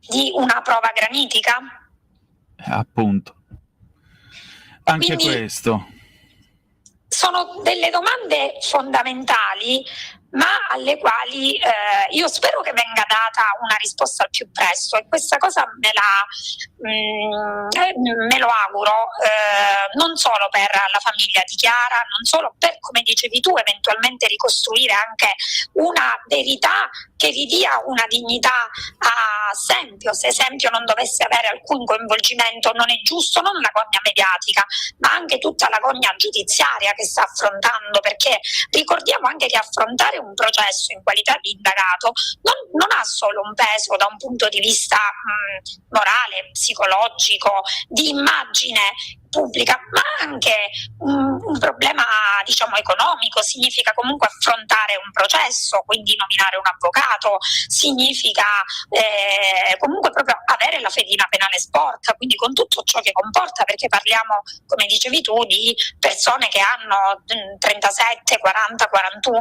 [SPEAKER 8] di una prova granitica?
[SPEAKER 7] Appunto. Anche
[SPEAKER 8] Quindi
[SPEAKER 7] questo.
[SPEAKER 8] sono delle domande fondamentali, ma alle quali io spero che venga data una risposta al più presto, e questa cosa me lo auguro, non solo per la famiglia di Chiara, non solo per, come dicevi tu, eventualmente ricostruire anche una verità che ridia una dignità a Sempio, se Sempio non dovesse avere alcun coinvolgimento. Non è giusto non la gogna mediatica, ma anche tutta la gogna giudiziaria che sta affrontando, perché ricordiamo anche che affrontare un processo in qualità di indagato non ha solo un peso da un punto di vista morale, psicologico, di immagine pubblica, ma anche un problema, diciamo, economico. Significa comunque affrontare un processo, quindi nominare un avvocato, significa comunque proprio avere la fedina penale sporca, quindi con tutto ciò che comporta, perché parliamo, come dicevi tu, di persone che hanno 37, 40, 41,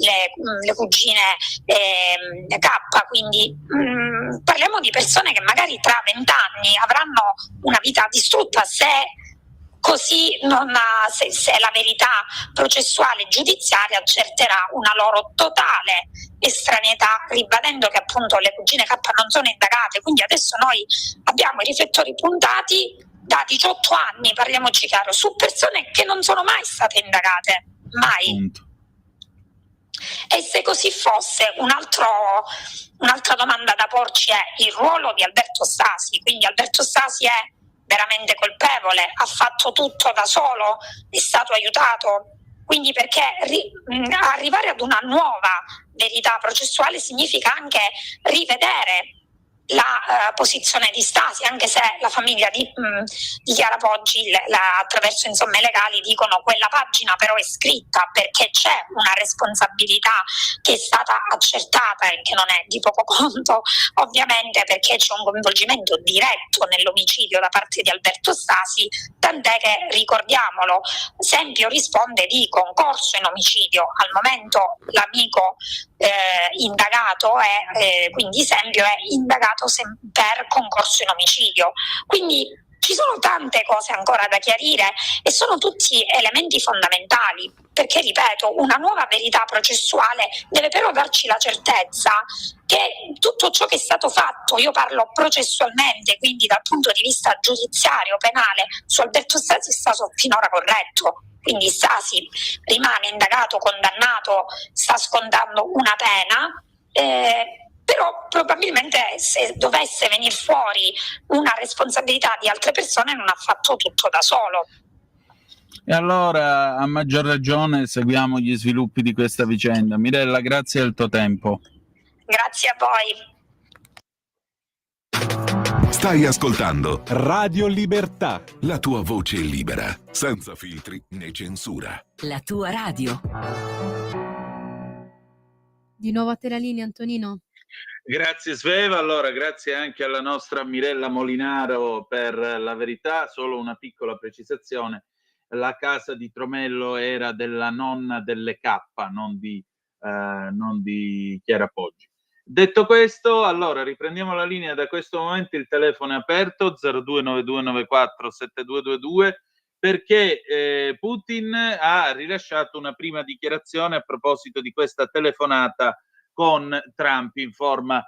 [SPEAKER 8] le cugine K, quindi parliamo di persone che magari tra 20 anni avranno una vita distrutta se la verità processuale giudiziaria accerterà una loro totale estraneità, ribadendo che appunto le cugine K non sono indagate. Quindi adesso noi abbiamo i riflettori puntati da 18 anni, parliamoci chiaro, su persone che non sono mai state indagate, mai.
[SPEAKER 7] Appunto.
[SPEAKER 8] E se così fosse, un'altra domanda da porci è il ruolo di Alberto Stasi. Quindi Alberto Stasi è veramente colpevole? Ha fatto tutto da solo? È stato aiutato? Quindi, perché arrivare ad una nuova verità processuale significa anche rivedere la posizione di Stasi, anche se la famiglia di Chiara Poggi attraverso insomma i legali dicono quella pagina però è scritta perché c'è una responsabilità che è stata accertata e che non è di poco conto, ovviamente, perché c'è un coinvolgimento diretto nell'omicidio da parte di Alberto Stasi, tant'è che, ricordiamolo, Sempio risponde di concorso in omicidio. Al momento l'amico indagato è quindi Sempio è indagato per concorso in omicidio. Quindi ci sono tante cose ancora da chiarire e sono tutti elementi fondamentali, perché, ripeto, una nuova verità processuale deve però darci la certezza che tutto ciò che è stato fatto, io parlo processualmente, quindi dal punto di vista giudiziario, penale, su Alberto Stasi è stato finora corretto. Quindi Stasi rimane indagato, condannato, sta scontando una pena, però probabilmente se dovesse venire fuori una responsabilità di altre persone non ha fatto tutto da solo.
[SPEAKER 7] E allora, a maggior ragione, seguiamo gli sviluppi di questa vicenda. Mirella, grazie del tuo tempo.
[SPEAKER 8] Grazie a voi.
[SPEAKER 5] Stai ascoltando
[SPEAKER 1] Radio Libertà.
[SPEAKER 5] la tua voce libera, senza filtri né censura.
[SPEAKER 9] La tua radio.
[SPEAKER 2] Di nuovo a te la linea, Antonino.
[SPEAKER 3] Grazie Sveva, allora grazie anche alla nostra Mirella Molinaro per la verità. Solo una piccola precisazione: la casa di Tromello era della nonna delle K, non di Chiara Poggi. Detto questo, allora riprendiamo la linea. Da questo momento il telefono è aperto, 0292947222, perché Putin ha rilasciato una prima dichiarazione a proposito di questa telefonata con Trump, informa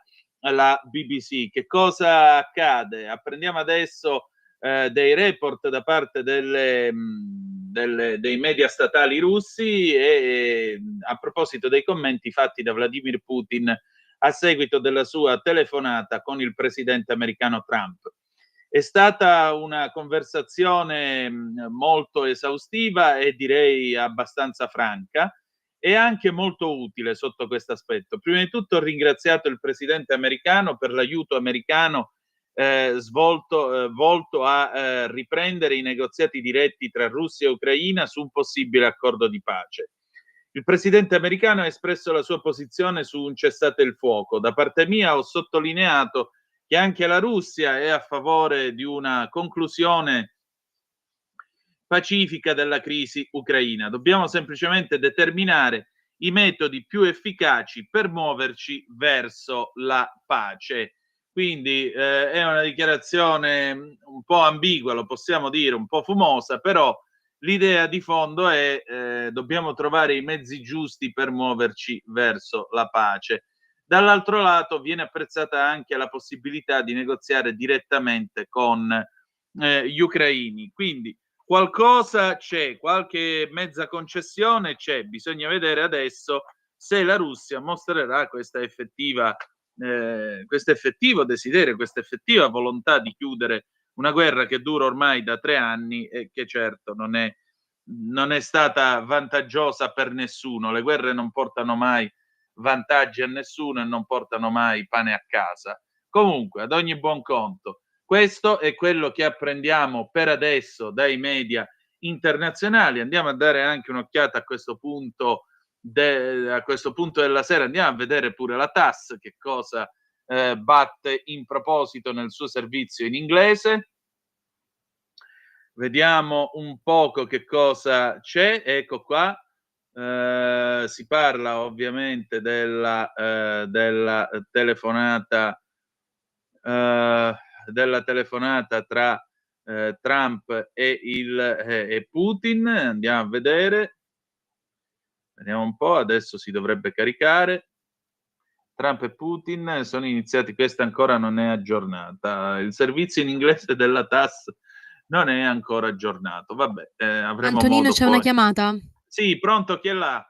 [SPEAKER 3] la BBC. Che cosa accade? Apprendiamo adesso dei report da parte dei media statali russi e a proposito dei commenti fatti da Vladimir Putin a seguito della sua telefonata con il presidente americano Trump. È stata una conversazione molto esaustiva e direi abbastanza franca, e anche molto utile sotto questo aspetto. Prima di tutto ho ringraziato il presidente americano per l'aiuto americano volto a riprendere i negoziati diretti tra Russia e Ucraina su un possibile accordo di pace. Il presidente americano ha espresso la sua posizione su un cessate il fuoco. Da parte mia ho sottolineato che anche la Russia è a favore di una conclusione pacifica della crisi ucraina. Dobbiamo semplicemente determinare i metodi più efficaci per muoverci verso la pace. Quindi è una dichiarazione un po' ambigua, lo possiamo dire, un po' fumosa, però l'idea di fondo è dobbiamo trovare i mezzi giusti per muoverci verso la pace. Dall'altro lato viene apprezzata anche la possibilità di negoziare direttamente con gli ucraini. Quindi qualcosa c'è, qualche mezza concessione c'è, bisogna vedere adesso se la Russia mostrerà questo effettivo desiderio, questa effettiva volontà di chiudere una guerra che dura ormai da 3 anni e che certo non è stata vantaggiosa per nessuno. Le guerre non portano mai vantaggi a nessuno e non portano mai pane a casa. Comunque, ad ogni buon conto, questo è quello che apprendiamo per adesso dai media internazionali. Andiamo a dare anche un'occhiata a questo punto della sera, andiamo a vedere pure la TASS che cosa batte in proposito nel suo servizio in inglese. Vediamo un poco che cosa c'è. Ecco qua. Si parla ovviamente della telefonata tra Trump e Putin. Andiamo a vedere. Vediamo un po', adesso si dovrebbe caricare. Trump e Putin sono iniziati, questa ancora non è aggiornata. Il servizio in inglese della TASS non è ancora aggiornato. Vabbè, avremo
[SPEAKER 2] Antonino,
[SPEAKER 3] modo
[SPEAKER 2] c'è
[SPEAKER 3] poi.
[SPEAKER 2] una chiamata?
[SPEAKER 3] Sì, pronto, chi è là?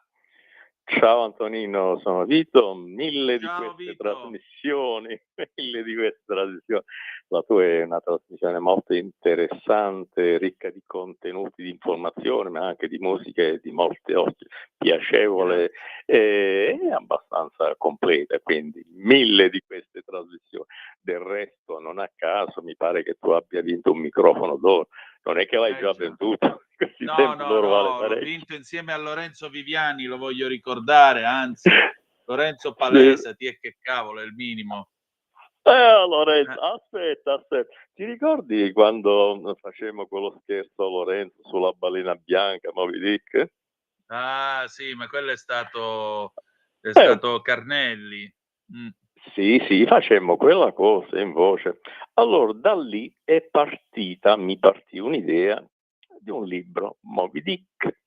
[SPEAKER 9] Ciao Antonino, sono Vito, mille
[SPEAKER 3] Ciao,
[SPEAKER 9] di queste
[SPEAKER 3] Vito.
[SPEAKER 9] trasmissioni, la tua è una trasmissione molto interessante, ricca di contenuti, di informazioni, ma anche di musica e di molte piacevole e abbastanza completa, quindi mille di queste trasmissioni. Del resto, non a caso, mi pare che tu abbia vinto un microfono d'oro, non è che l'hai già venduto?
[SPEAKER 3] No, l'ho vinto insieme a Lorenzo Viviani, lo voglio ricordare, anzi, Lorenzo palesati e che cavolo, è il minimo.
[SPEAKER 9] Lorenzo, aspetta, ti ricordi quando facevamo quello scherzo a Lorenzo sulla balena bianca, Moby Dick?
[SPEAKER 3] Ah sì, ma quello è stato Carnelli.
[SPEAKER 9] Sì, facemmo quella cosa in voce. Allora, da lì mi partì un'idea di un libro, Moby Dick.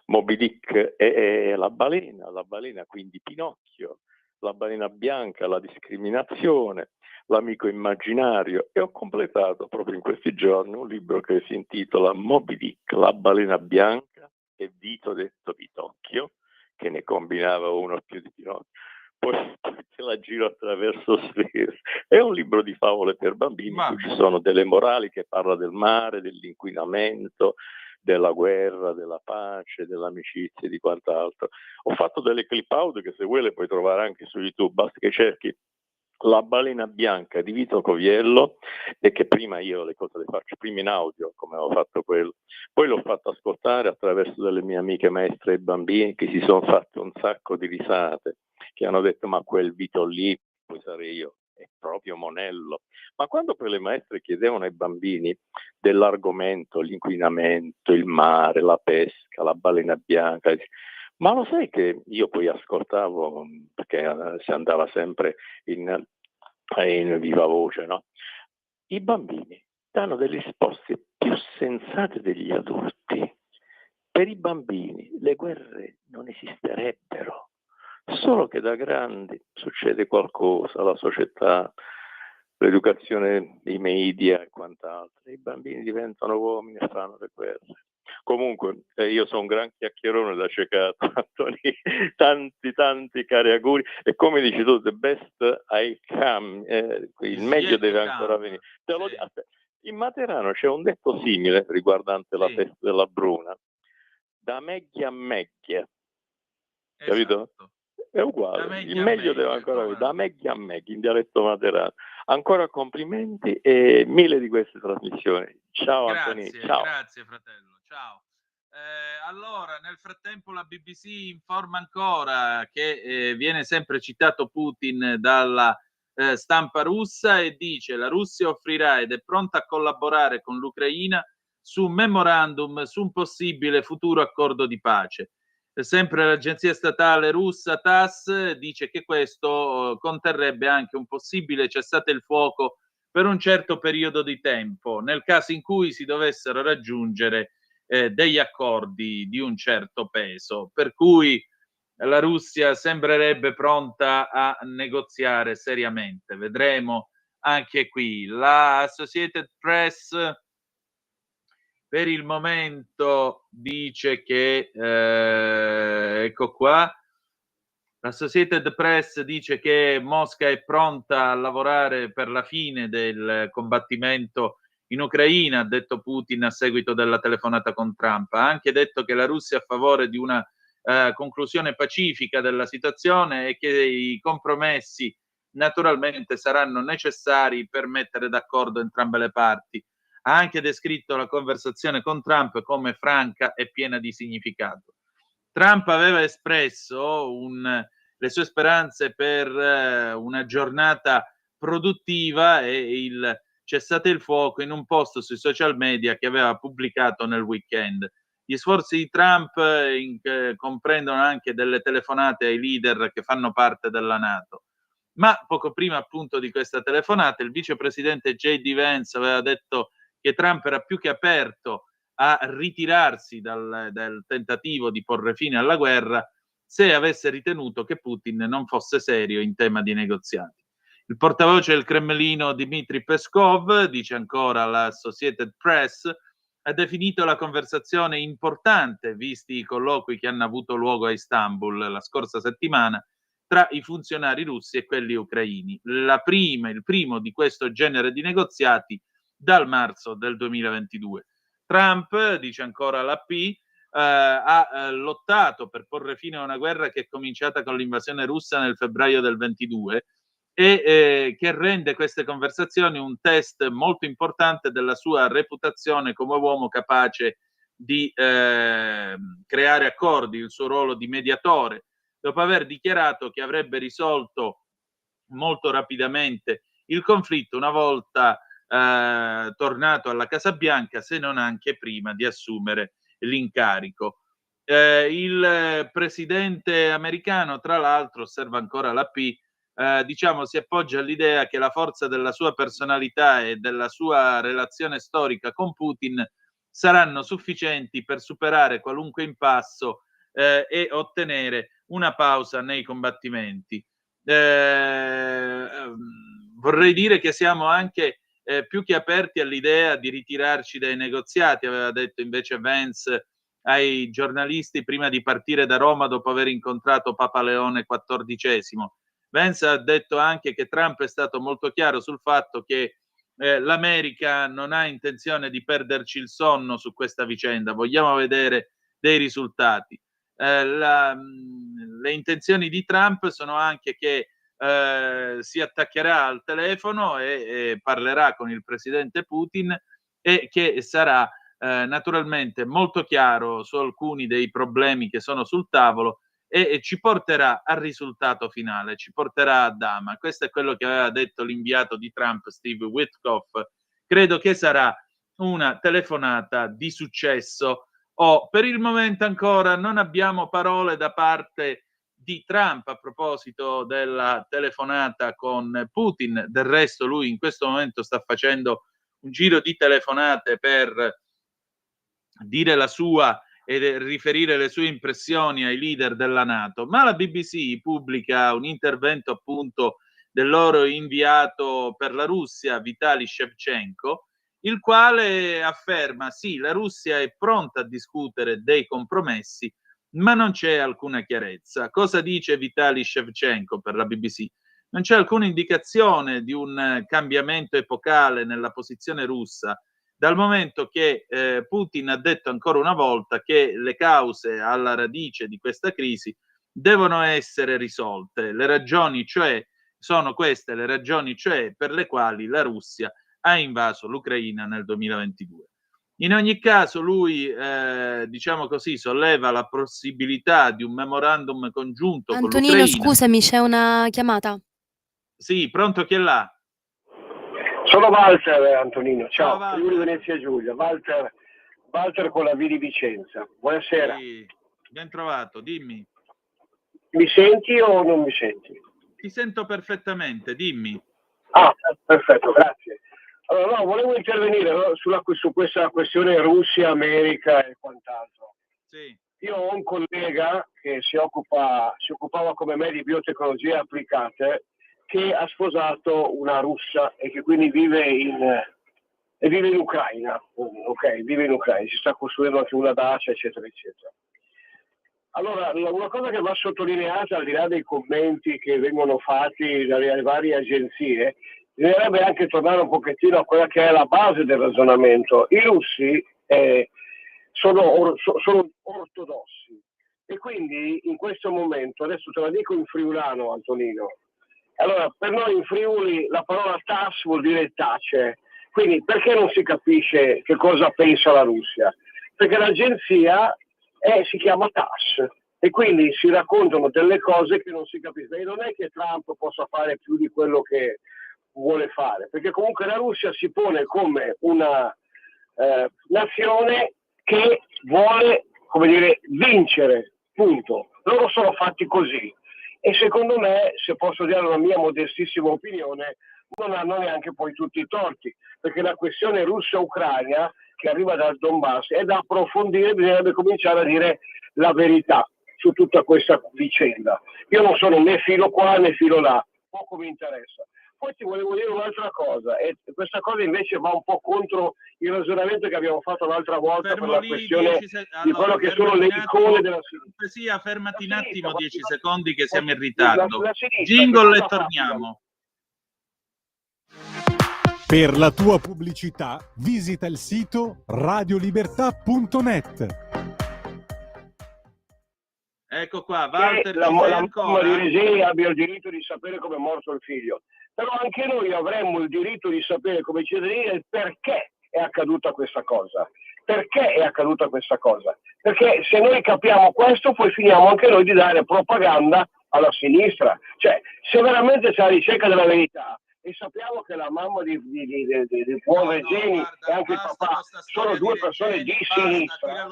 [SPEAKER 9] Moby Dick è la balena quindi Pinocchio, la balena bianca, la discriminazione, l'amico immaginario, e ho completato proprio in questi giorni un libro che si intitola Moby Dick, la balena bianca e Vito detto Vitocchio, che ne combinava uno o più di Pinocchio. Poi se la giro attraverso sfere. È un libro di favole per bambini, in cui ci sono delle morali, che parla del mare, dell'inquinamento, della guerra, della pace, dell'amicizia e di quant'altro. Ho fatto delle clip audio che se vuoi le puoi trovare anche su YouTube, basta che cerchi La balena bianca di Vito Coviello, e che prima io le cose le faccio prima in audio, come ho fatto quello, poi l'ho fatto ascoltare attraverso delle mie amiche maestre e bambini, che si sono fatte un sacco di risate, che hanno detto: ma quel Vito lì, poi sarei io, è proprio monello. Ma quando poi le maestre chiedevano ai bambini dell'argomento, l'inquinamento, il mare, la pesca, la balena bianca, ma lo sai che io poi ascoltavo, perché si andava sempre in viva voce, no? I bambini danno delle risposte più sensate degli adulti. Per i bambini le guerre non esisterebbero, solo che da grandi succede qualcosa, la società, l'educazione, i media e quant'altro. I bambini diventano uomini e fanno le guerre. Comunque, io sono un gran chiacchierone da ciecato, Antoni, tanti cari auguri, e come dici tu, the best I come, il meglio deve ancora venire. In Materano c'è un detto simile riguardante la festa della Bruna, da meglio a meglio, capito? È uguale, il meglio deve ancora venire, da Meghi a Meghi, in dialetto materano. Ancora complimenti e 1000 di queste trasmissioni. Ciao Antonino, ciao.
[SPEAKER 3] Grazie fratello, ciao. Allora, nel frattempo la BBC informa ancora che viene sempre citato Putin dalla stampa russa e dice: la Russia offrirà ed è pronta a collaborare con l'Ucraina su un memorandum su un possibile futuro accordo di pace. Sempre l'agenzia statale russa TASS dice che questo conterrebbe anche un possibile cessate il fuoco per un certo periodo di tempo, nel caso in cui si dovessero raggiungere degli accordi di un certo peso, per cui la Russia sembrerebbe pronta a negoziare seriamente. Vedremo anche qui. La Associated Press per il momento dice che, ecco qua, l'Associated Press dice che Mosca è pronta a lavorare per la fine del combattimento in Ucraina, ha detto Putin a seguito della telefonata con Trump. Ha anche detto che la Russia è a favore di una conclusione pacifica della situazione e che i compromessi naturalmente saranno necessari per mettere d'accordo entrambe le parti. Ha anche descritto la conversazione con Trump come franca e piena di significato. Trump aveva espresso le sue speranze per una giornata produttiva e il cessate il fuoco in un post sui social media che aveva pubblicato nel weekend. Gli sforzi di Trump comprendono anche delle telefonate ai leader che fanno parte della NATO. Ma poco prima appunto di questa telefonata il vicepresidente J.D. Vance aveva detto che Trump era più che aperto a ritirarsi dal tentativo di porre fine alla guerra se avesse ritenuto che Putin non fosse serio in tema di negoziati. Il portavoce del Cremlino Dmitry Peskov, dice ancora l'Associated Press, ha definito la conversazione importante visti i colloqui che hanno avuto luogo a Istanbul la scorsa settimana tra i funzionari russi e quelli ucraini. Il primo di questo genere di negoziati dal marzo del 2022. Trump, dice ancora l'AP, ha lottato per porre fine a una guerra che è cominciata con l'invasione russa nel febbraio del 22 e che rende queste conversazioni un test molto importante della sua reputazione come uomo capace di creare accordi, il suo ruolo di mediatore, dopo aver dichiarato che avrebbe risolto molto rapidamente il conflitto una volta tornato alla Casa Bianca, se non anche prima di assumere l'incarico. Il presidente americano, tra l'altro, osserva ancora l'AP, diciamo si appoggia all'idea che la forza della sua personalità e della sua relazione storica con Putin saranno sufficienti per superare qualunque impasso e ottenere una pausa nei combattimenti. Vorrei dire che siamo anche più che aperti all'idea di ritirarci dai negoziati, aveva detto invece Vance ai giornalisti prima di partire da Roma dopo aver incontrato Papa Leone XIV. Vance ha detto anche che Trump è stato molto chiaro sul fatto che l'America non ha intenzione di perderci il sonno su questa vicenda, vogliamo vedere dei risultati. Le intenzioni di Trump sono anche che si attaccherà al telefono e parlerà con il presidente Putin e che sarà naturalmente molto chiaro su alcuni dei problemi che sono sul tavolo e ci porterà al risultato finale, ci porterà a Dama. Questo è quello che aveva detto l'inviato di Trump, Steve Witkoff. Credo che sarà una telefonata di successo. Per il momento ancora non abbiamo parole da parte di Trump a proposito della telefonata con Putin. Del resto lui in questo momento sta facendo un giro di telefonate per dire la sua e riferire le sue impressioni ai leader della NATO, ma la BBC pubblica un intervento appunto del loro inviato per la Russia, Vitali Shevchenko, il quale afferma sì, la Russia è pronta a discutere dei compromessi, ma non c'è alcuna chiarezza. Cosa dice Vitali Shevchenko per la BBC? Non c'è alcuna indicazione di un cambiamento epocale nella posizione russa, dal momento che Putin ha detto ancora una volta che le cause alla radice di questa crisi devono essere risolte. Le ragioni, cioè, sono queste le ragioni, cioè, per le quali la Russia ha invaso l'Ucraina nel 2022. In ogni caso lui, diciamo così, solleva la possibilità di un memorandum congiunto con
[SPEAKER 2] Antonino,
[SPEAKER 3] l'Ucraina.
[SPEAKER 2] scusami, c'è una chiamata.
[SPEAKER 3] Sì, pronto, chi è là?
[SPEAKER 10] Sono Walter, Antonino.
[SPEAKER 3] Ciao,
[SPEAKER 10] Ciao,
[SPEAKER 3] Walter.
[SPEAKER 10] Friuli Venezia Giulia. Walter con la V di Vicenza. Buonasera.
[SPEAKER 3] Sì, ben trovato, dimmi.
[SPEAKER 10] Mi senti o non mi senti?
[SPEAKER 3] Ti sento perfettamente, dimmi.
[SPEAKER 10] Ah, perfetto, grazie. Allora, no, volevo intervenire su questa questione Russia, America e quant'altro.
[SPEAKER 3] Sì.
[SPEAKER 10] Io ho un collega che si occupava come me di biotecnologie applicate, che ha sposato una russa e che quindi vive in Ucraina. Ok, vive in Ucraina, si sta costruendo anche una dacia, eccetera, eccetera. Allora, una cosa che va sottolineata, al di là dei commenti che vengono fatti dalle varie agenzie, bisognerebbe anche tornare un pochettino a quella che è la base del ragionamento. I russi sono ortodossi e quindi in questo momento, adesso te la dico in friulano, Antonino, allora per noi in Friuli la parola TASS vuol dire tace, quindi perché non si capisce che cosa pensa la Russia? Perché l'agenzia si chiama TASS e quindi si raccontano delle cose che non si capiscono e non è che Trump possa fare più di quello che vuole fare, perché comunque la Russia si pone come una nazione che vuole, come dire, vincere, punto. Loro sono fatti così e secondo me, se posso dire la mia modestissima opinione, non hanno neanche poi tutti i torti, perché la questione russa-ucraina che arriva dal Donbass è da approfondire, bisognerebbe cominciare a dire la verità su tutta questa vicenda. Io non sono né filo qua né filo là, poco mi interessa. Poi ti volevo dire un'altra cosa, e questa cosa invece va un po' contro il ragionamento che abbiamo fatto l'altra volta per la questione di quello che sono le icone della sinistra.
[SPEAKER 3] Sì, fermati un attimo 10 secondi che siamo in ritardo. Jingle e torniamo.
[SPEAKER 1] Per la tua pubblicità visita il sito radiolibertà.net.
[SPEAKER 3] Ecco qua, Walter,
[SPEAKER 10] la mamma di Regeni abbia il diritto di sapere come è morto il figlio. Però anche noi avremmo il diritto di sapere come cittadini il perché è accaduta questa cosa. Perché è accaduta questa cosa? Perché se noi capiamo questo, poi finiamo anche noi di dare propaganda alla sinistra. Cioè, se veramente c'è la ricerca della verità, e sappiamo che la mamma di buon Regeni e anche il papà sono due persone di sinistra.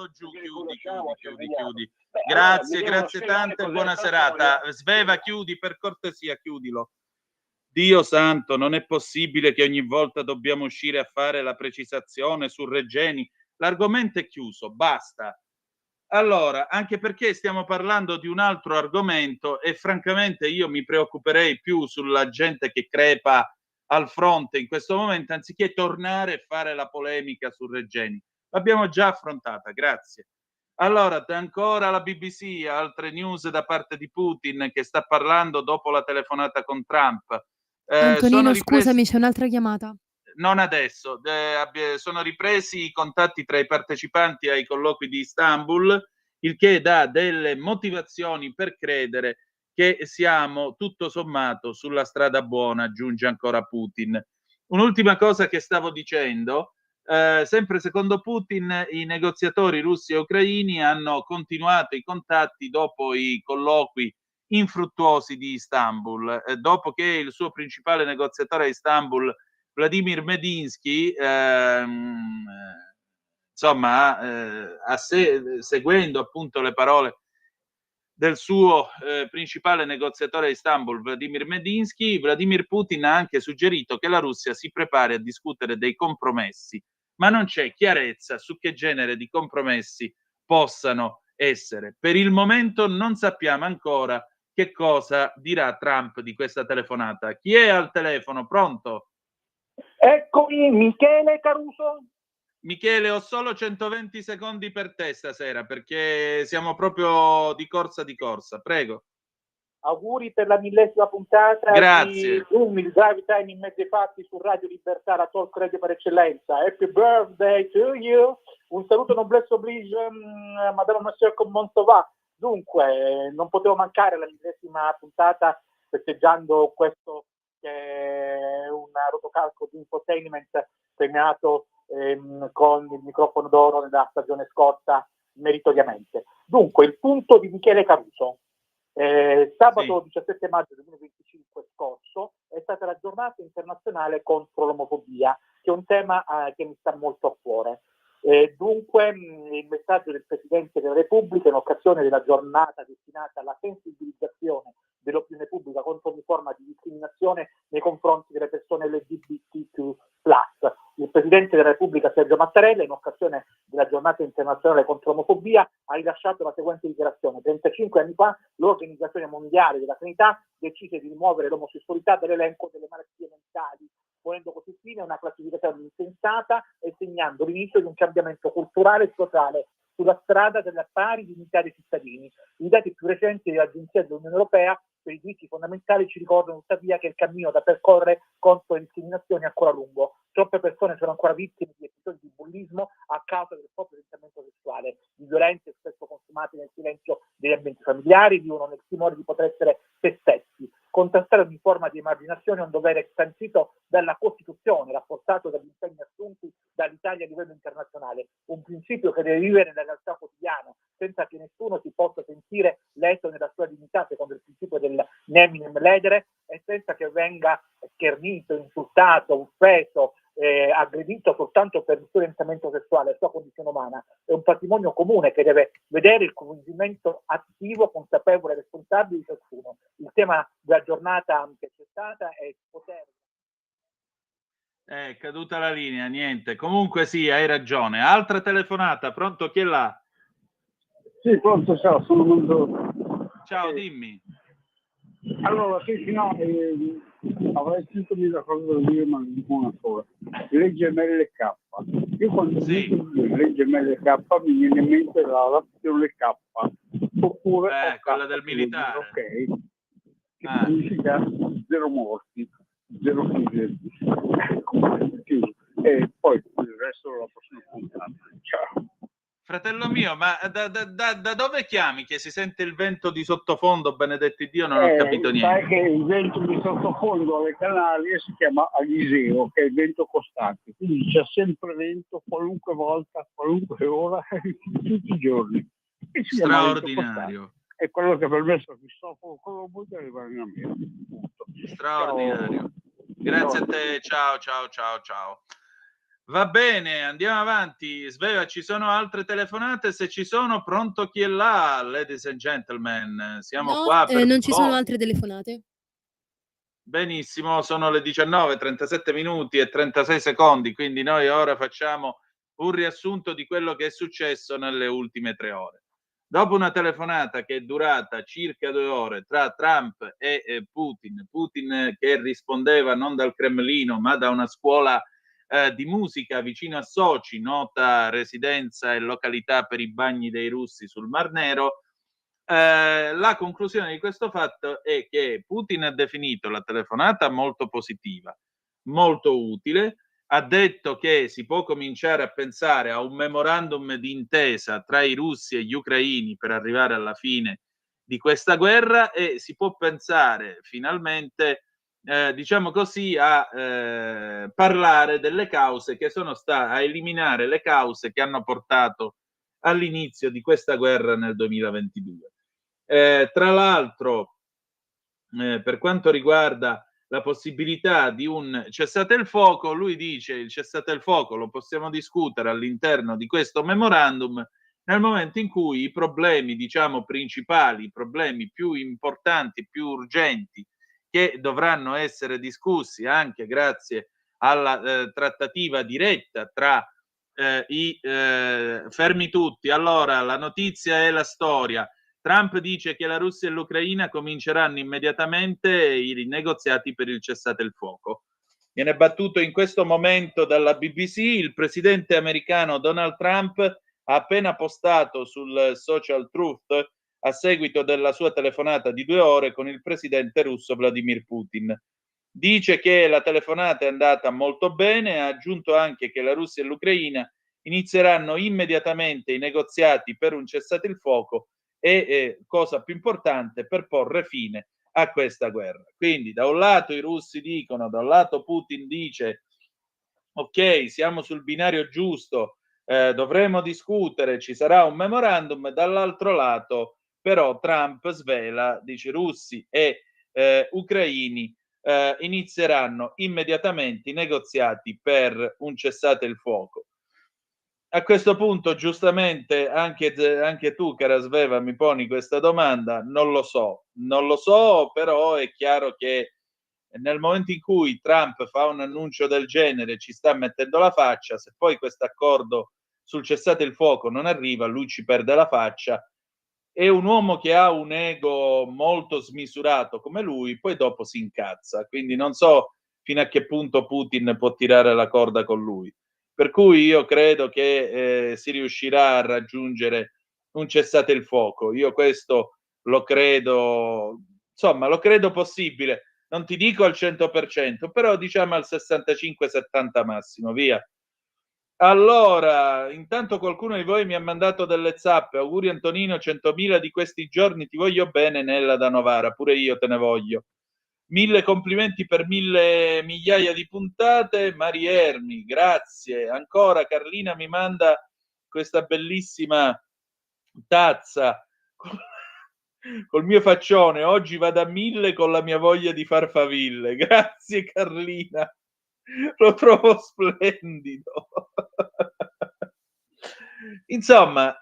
[SPEAKER 3] Chiudi. Grazie tante e buona serata. Sveva, chiudi, per cortesia, chiudilo. Dio santo, non è possibile che ogni volta dobbiamo uscire a fare la precisazione su Regeni. L'argomento è chiuso, basta. Allora, anche perché stiamo parlando di un altro argomento e francamente io mi preoccuperei più sulla gente che crepa al fronte in questo momento, anziché tornare e fare la polemica su Regeni. L'abbiamo già affrontata, grazie. Allora, ancora la BBC, altre news da parte di Putin che sta parlando dopo la telefonata con Trump.
[SPEAKER 2] Antonino, scusami, c'è un'altra chiamata.
[SPEAKER 3] Non adesso, sono ripresi i contatti tra i partecipanti ai colloqui di Istanbul, il che dà delle motivazioni per credere che siamo tutto sommato sulla strada buona, aggiunge ancora Putin. Un'ultima cosa che stavo dicendo, sempre secondo Putin i negoziatori russi e ucraini hanno continuato i contatti dopo i colloqui infruttuosi di Istanbul, dopo che il suo principale negoziatore a Istanbul, Vladimir Medinsky, seguendo appunto le parole del suo principale negoziatore a Istanbul, Vladimir Medinsky, Vladimir Putin ha anche suggerito che la Russia si prepari a discutere dei compromessi, ma non c'è chiarezza su che genere di compromessi possano essere. Per il momento non sappiamo ancora che cosa dirà Trump di questa telefonata. Chi è al telefono? Pronto?
[SPEAKER 11] Eccomi, Michele Caruso.
[SPEAKER 3] Michele, ho solo 120 secondi per te stasera perché siamo proprio di corsa. Prego.
[SPEAKER 11] Auguri per la 1000ª puntata.
[SPEAKER 3] Grazie.
[SPEAKER 11] Di Zoom, il drive time in mezzo ai fatti su Radio Libertà, la talk radio per eccellenza. Happy birthday to you. Un saluto noblesse oblige, Madame Monsieur, comment ça va? Dunque, non potevo mancare alla 10ª puntata festeggiando questo che è un rotocalco di infotainment premiato con il microfono d'oro nella stagione scorsa meritoriamente. Dunque, il punto di Michele Caruso. Sabato 17 maggio 2025 scorso è stata la giornata internazionale contro l'omofobia, che è un tema che mi sta molto a cuore. Dunque il messaggio del Presidente della Repubblica in occasione della giornata destinata alla sensibilizzazione dell'opinione pubblica contro ogni forma di discriminazione nei confronti delle persone LGBTQ+. Il Presidente della Repubblica Sergio Mattarella, in occasione della giornata internazionale contro l'omofobia, ha rilasciato la seguente dichiarazione: 35 anni fa l'Organizzazione Mondiale della Sanità decise di rimuovere l'omosessualità dall'elenco delle malattie mentali, ponendo così fine a una classificazione insensata e segnando l'inizio di un cambiamento culturale e sociale sulla strada della pari dignità dei cittadini. I dati più recenti dell'Agenzia dell'Unione Europea per i diritti fondamentali ci ricordano tuttavia che il cammino da percorrere contro le discriminazioni è ancora lungo. Troppe persone sono ancora vittime di episodi di bullismo a causa del proprio orientamento sessuale, di violenze spesso consumate nel silenzio degli ambienti familiari, vivono nel timore di poter essere se stessi. Contrastare ogni forma di emarginazione è un dovere sancito dalla Costituzione, rafforzato dagli impegni assunti dall'Italia a livello internazionale, un principio che deve vivere nella realtà quotidiana, senza che nessuno si possa sentire leso nella sua dignità, secondo il principio del neminem ledere, e senza che venga schernito, insultato, offeso, aggredito soltanto per il suo orientamento sessuale, la sua condizione umana. È un patrimonio comune che deve vedere il coinvolgimento attivo, consapevole e responsabile di ciascuno. Il tema della giornata che c'è stata è il potere.
[SPEAKER 3] È caduta la linea, niente. Comunque sì, hai ragione. Altra telefonata, pronto, chi è là?
[SPEAKER 12] Sì, pronto, ciao, sono Mondoro.
[SPEAKER 3] Ciao, dimmi.
[SPEAKER 12] Allora, sì, no, avrei 100.000 cose da dire, ma non dico una sola. Legge MLK. Io quando dico legge MLK mi viene in mente la l'azione K. Oppure
[SPEAKER 3] quella del militare.
[SPEAKER 12] Ok. Che significa 0 morti, 0 figli. E poi il resto la prossima puntata. Ciao.
[SPEAKER 3] Fratello mio, ma da dove chiami? Che si sente il vento di sottofondo, benedetti Dio, non ho capito niente.
[SPEAKER 12] Sai che il vento di sottofondo alle Canarie si chiama Aliseo, che è il vento costante, quindi c'è sempre vento, qualunque volta, qualunque ora, tutti i giorni. E si chiama
[SPEAKER 3] straordinario.
[SPEAKER 12] È quello che ha permesso a Cristoforo Colombo di arrivare in America. Punto.
[SPEAKER 3] Straordinario. Ciao. Grazie a te, ciao. Va bene, andiamo avanti. Sveva, ci sono altre telefonate? Se ci sono, pronto, chi è là? Ladies and gentlemen, siamo qua per...
[SPEAKER 2] non ci sono altre telefonate.
[SPEAKER 3] Benissimo, sono le 19, 37 minuti e 36 secondi, quindi noi ora facciamo un riassunto di quello che è successo nelle ultime 3 ore. Dopo una telefonata che è durata circa 2 ore tra Trump e Putin che rispondeva non dal Cremlino ma da una scuola di musica vicino a Sochi, nota residenza e località per i bagni dei russi sul Mar Nero, la conclusione di questo fatto è che Putin ha definito la telefonata molto positiva, molto utile, ha detto che si può cominciare a pensare a un memorandum di intesa tra i russi e gli ucraini per arrivare alla fine di questa guerra e si può pensare finalmente diciamo così, a parlare delle cause che sono state, a eliminare le cause che hanno portato all'inizio di questa guerra nel 2022. Tra l'altro, per quanto riguarda la possibilità di un cessate il fuoco, lui dice il cessate il fuoco lo possiamo discutere all'interno di questo memorandum nel momento in cui i problemi, diciamo, principali, i problemi più importanti, più urgenti, che dovranno essere discussi anche grazie alla trattativa diretta tra fermi tutti. Allora, la notizia è la storia. Trump dice che la Russia e l'Ucraina cominceranno immediatamente i negoziati per il cessate il fuoco. Viene battuto in questo momento dalla BBC. Il presidente americano Donald Trump ha appena postato sul social Truth a seguito della sua telefonata di 2 ore con il presidente russo Vladimir Putin. Dice che la telefonata è andata molto bene, ha aggiunto anche che la Russia e l'Ucraina inizieranno immediatamente i negoziati per un cessate il fuoco e, cosa più importante, per porre fine a questa guerra. Quindi da un lato i russi dicono, da un lato Putin dice ok, siamo sul binario giusto, dovremo discutere, ci sarà un memorandum, dall'altro lato però Trump svela, dice russi e ucraini inizieranno immediatamente i negoziati per un cessate il fuoco. A questo punto, giustamente, anche tu, cara Sveva, mi poni questa domanda. Non lo so, però è chiaro che nel momento in cui Trump fa un annuncio del genere, ci sta mettendo la faccia. Se poi questo accordo sul cessate il fuoco non arriva, lui ci perde la faccia. È un uomo che ha un ego molto smisurato come lui, poi dopo si incazza. Quindi non so fino a che punto Putin può tirare la corda con lui. Per cui io credo che si riuscirà a raggiungere un cessate il fuoco. Io questo lo credo, insomma, lo credo possibile. Non ti dico al 100%, però diciamo al 65-70 massimo, via. Allora, intanto qualcuno di voi mi ha mandato delle zappe. Auguri Antonino, 100.000 di questi giorni, ti voglio bene. Nella da Novara, pure io te ne voglio. 1000 complimenti per 1000 migliaia di puntate. Mariermi, grazie. Ancora Carlina mi manda questa bellissima tazza col mio faccione. Oggi vado a 1000 con la mia voglia di far faville. Grazie Carlina, lo trovo splendido. Insomma,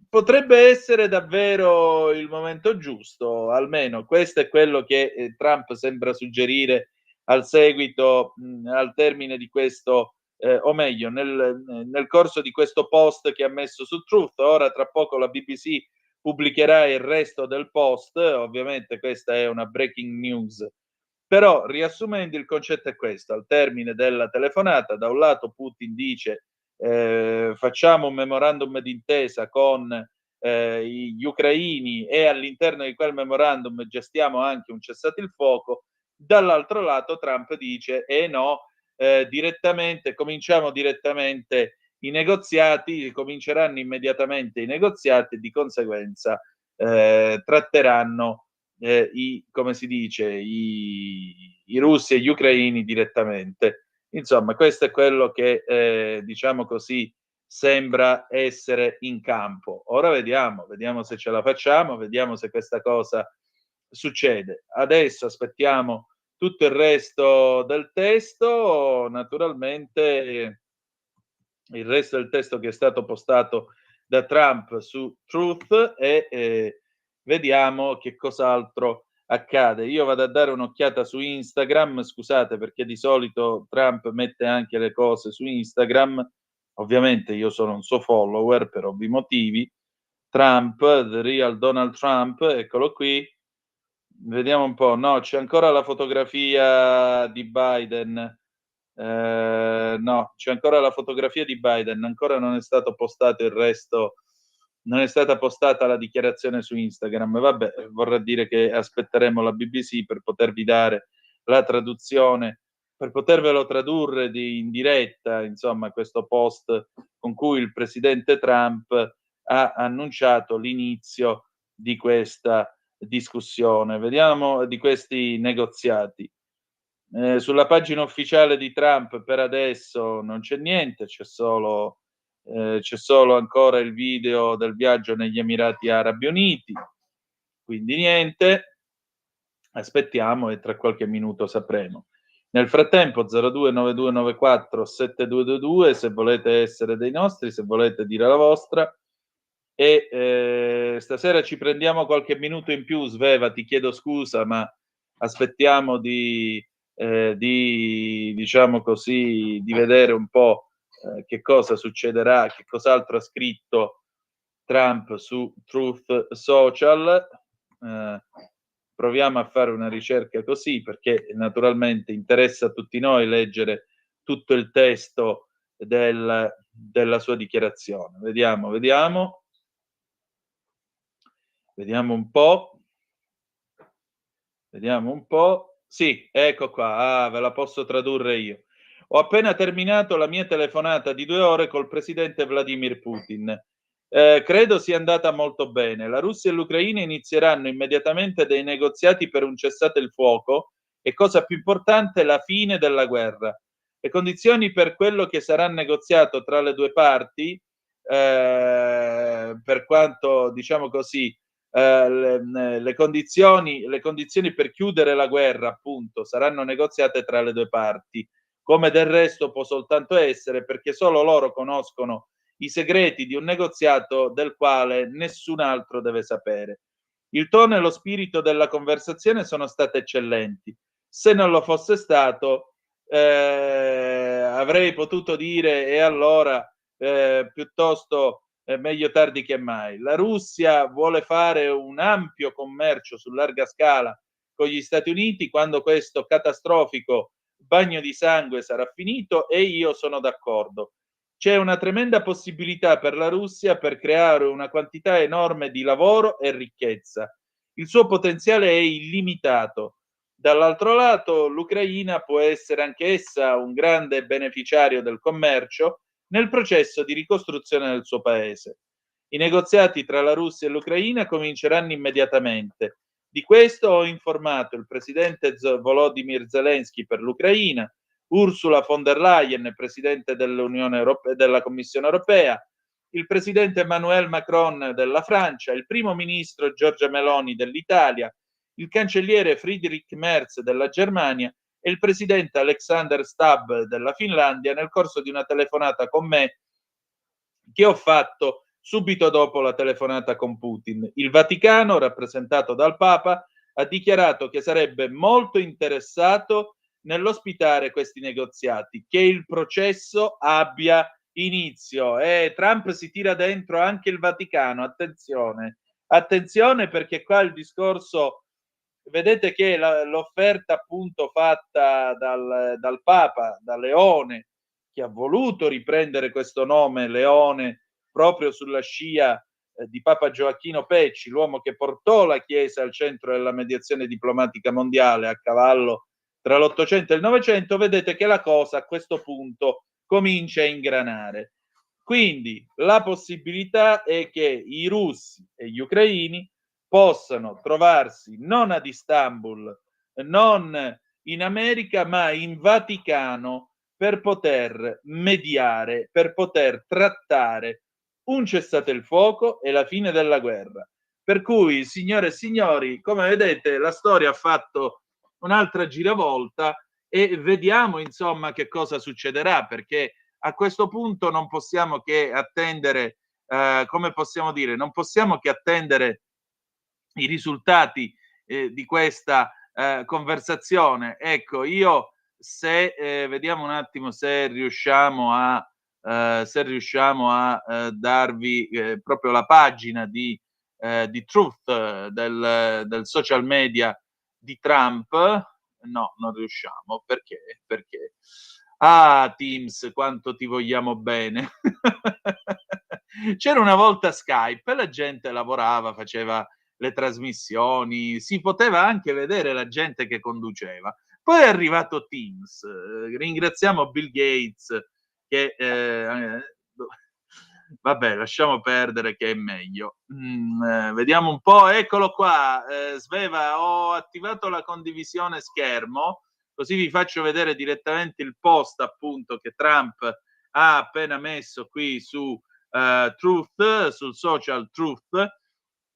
[SPEAKER 3] potrebbe essere davvero il momento giusto, almeno questo è quello che Trump sembra suggerire al seguito, al termine di questo, o meglio, nel corso di questo post che ha messo su Truth. Ora tra poco la BBC pubblicherà il resto del post, ovviamente questa è una breaking news, però riassumendo il concetto è questo: al termine della telefonata, da un lato Putin dice facciamo un memorandum d'intesa con gli ucraini e all'interno di quel memorandum gestiamo anche un cessate il fuoco. Dall'altro lato Trump dice no, cominciamo direttamente i negoziati, cominceranno immediatamente i negoziati e di conseguenza tratteranno come si dice, i russi e gli ucraini direttamente. Insomma, questo è quello che, diciamo così, sembra essere in campo. Ora vediamo se ce la facciamo, vediamo se questa cosa succede. Adesso aspettiamo tutto il resto del testo, naturalmente il resto del testo che è stato postato da Trump su Truth e vediamo che cos'altro accade. Io vado a dare un'occhiata su Instagram, scusate, perché di solito Trump mette anche le cose su Instagram. Ovviamente io sono un suo follower per ovvi motivi. Trump, The Real Donald Trump, eccolo qui. Vediamo un po'. No, c'è ancora la fotografia di Biden. No, c'è ancora la fotografia di Biden, ancora non è stato postato il resto, non è stata postata la dichiarazione su Instagram. Vabbè, vorrà dire che aspetteremo la BBC per potervi dare la traduzione, per potervelo tradurre in diretta, insomma, questo post con cui il presidente Trump ha annunciato l'inizio di questa discussione. Vediamo, di questi negoziati. Sulla pagina ufficiale di Trump per adesso non c'è niente, c'è solo ancora il video del viaggio negli Emirati Arabi Uniti, quindi niente, aspettiamo e tra qualche minuto sapremo. Nel frattempo 0292947222 se volete essere dei nostri, se volete dire la vostra. E stasera ci prendiamo qualche minuto in più, Sveva, ti chiedo scusa, ma aspettiamo di diciamo così, di vedere un po' che cosa succederà, che cos'altro ha scritto Trump su Truth Social. Proviamo a fare una ricerca così, perché naturalmente interessa a tutti noi leggere tutto il testo della sua dichiarazione. Vediamo un po'. Sì, ecco qua, ve la posso tradurre io. Ho appena terminato la mia telefonata di 2 ore col presidente Vladimir Putin. credo sia andata molto bene. La Russia e l'Ucraina inizieranno immediatamente dei negoziati per un cessate il fuoco e, cosa più importante, la fine della guerra. Le condizioni per quello che sarà negoziato tra le due parti, per quanto, diciamo così, le condizioni per chiudere la guerra, appunto, saranno negoziate tra le due parti, come del resto può soltanto essere, perché solo loro conoscono i segreti di un negoziato del quale nessun altro deve sapere. Il tono e lo spirito della conversazione sono stati eccellenti. Se non lo fosse stato, avrei potuto dire e allora piuttosto meglio tardi che mai. La Russia vuole fare un ampio commercio su larga scala con gli Stati Uniti quando questo catastrofico bagno di sangue sarà finito, e io sono d'accordo. C'è una tremenda possibilità per la Russia per creare una quantità enorme di lavoro e ricchezza. Il suo potenziale è illimitato. Dall'altro lato, l'Ucraina può essere anch'essa un grande beneficiario del commercio nel processo di ricostruzione del suo paese. I negoziati tra la Russia e l'Ucraina cominceranno immediatamente. Di questo ho informato il presidente Volodymyr Zelensky per l'Ucraina, Ursula von der Leyen, presidente dell'Unione Europea, della Commissione Europea, il presidente Emmanuel Macron della Francia, il primo ministro Giorgia Meloni dell'Italia, il cancelliere Friedrich Merz della Germania e il presidente Alexander Stubb della Finlandia, nel corso di una telefonata con me che ho fatto subito dopo la telefonata con Putin. Il Vaticano, rappresentato dal Papa, ha dichiarato che sarebbe molto interessato nell'ospitare questi negoziati, che il processo abbia inizio. Trump si tira dentro anche il Vaticano, attenzione, perché qua il discorso, vedete che l'offerta appunto fatta dal Papa, da Leone, che ha voluto riprendere questo nome Leone proprio sulla scia di Papa Gioacchino Pecci, l'uomo che portò la Chiesa al centro della mediazione diplomatica mondiale a cavallo tra l'Ottocento e il Novecento. Vedete che la cosa a questo punto comincia a ingranare. Quindi la possibilità è che i russi e gli ucraini possano trovarsi non ad Istanbul, non in America, ma in Vaticano, per poter mediare, per poter trattare un cessate il fuoco e la fine della guerra. Per cui, signore e signori, come vedete, la storia ha fatto un'altra giravolta e vediamo insomma che cosa succederà, perché a questo punto non possiamo che attendere, come possiamo dire, non possiamo che attendere i risultati di questa conversazione. Ecco, io se vediamo un attimo se riusciamo a darvi proprio la pagina di Truth del social media di Trump. No, non riusciamo. Perché? Perché Teams, quanto ti vogliamo bene. C'era una volta Skype e la gente lavorava, faceva le trasmissioni, si poteva anche vedere la gente che conduceva. Poi è arrivato Teams, ringraziamo Bill Gates che vabbè, lasciamo perdere che è meglio. Vediamo un po', eccolo qua, Sveva, ho attivato la condivisione schermo, così vi faccio vedere direttamente il post appunto che Trump ha appena messo qui su Truth, sul social Truth,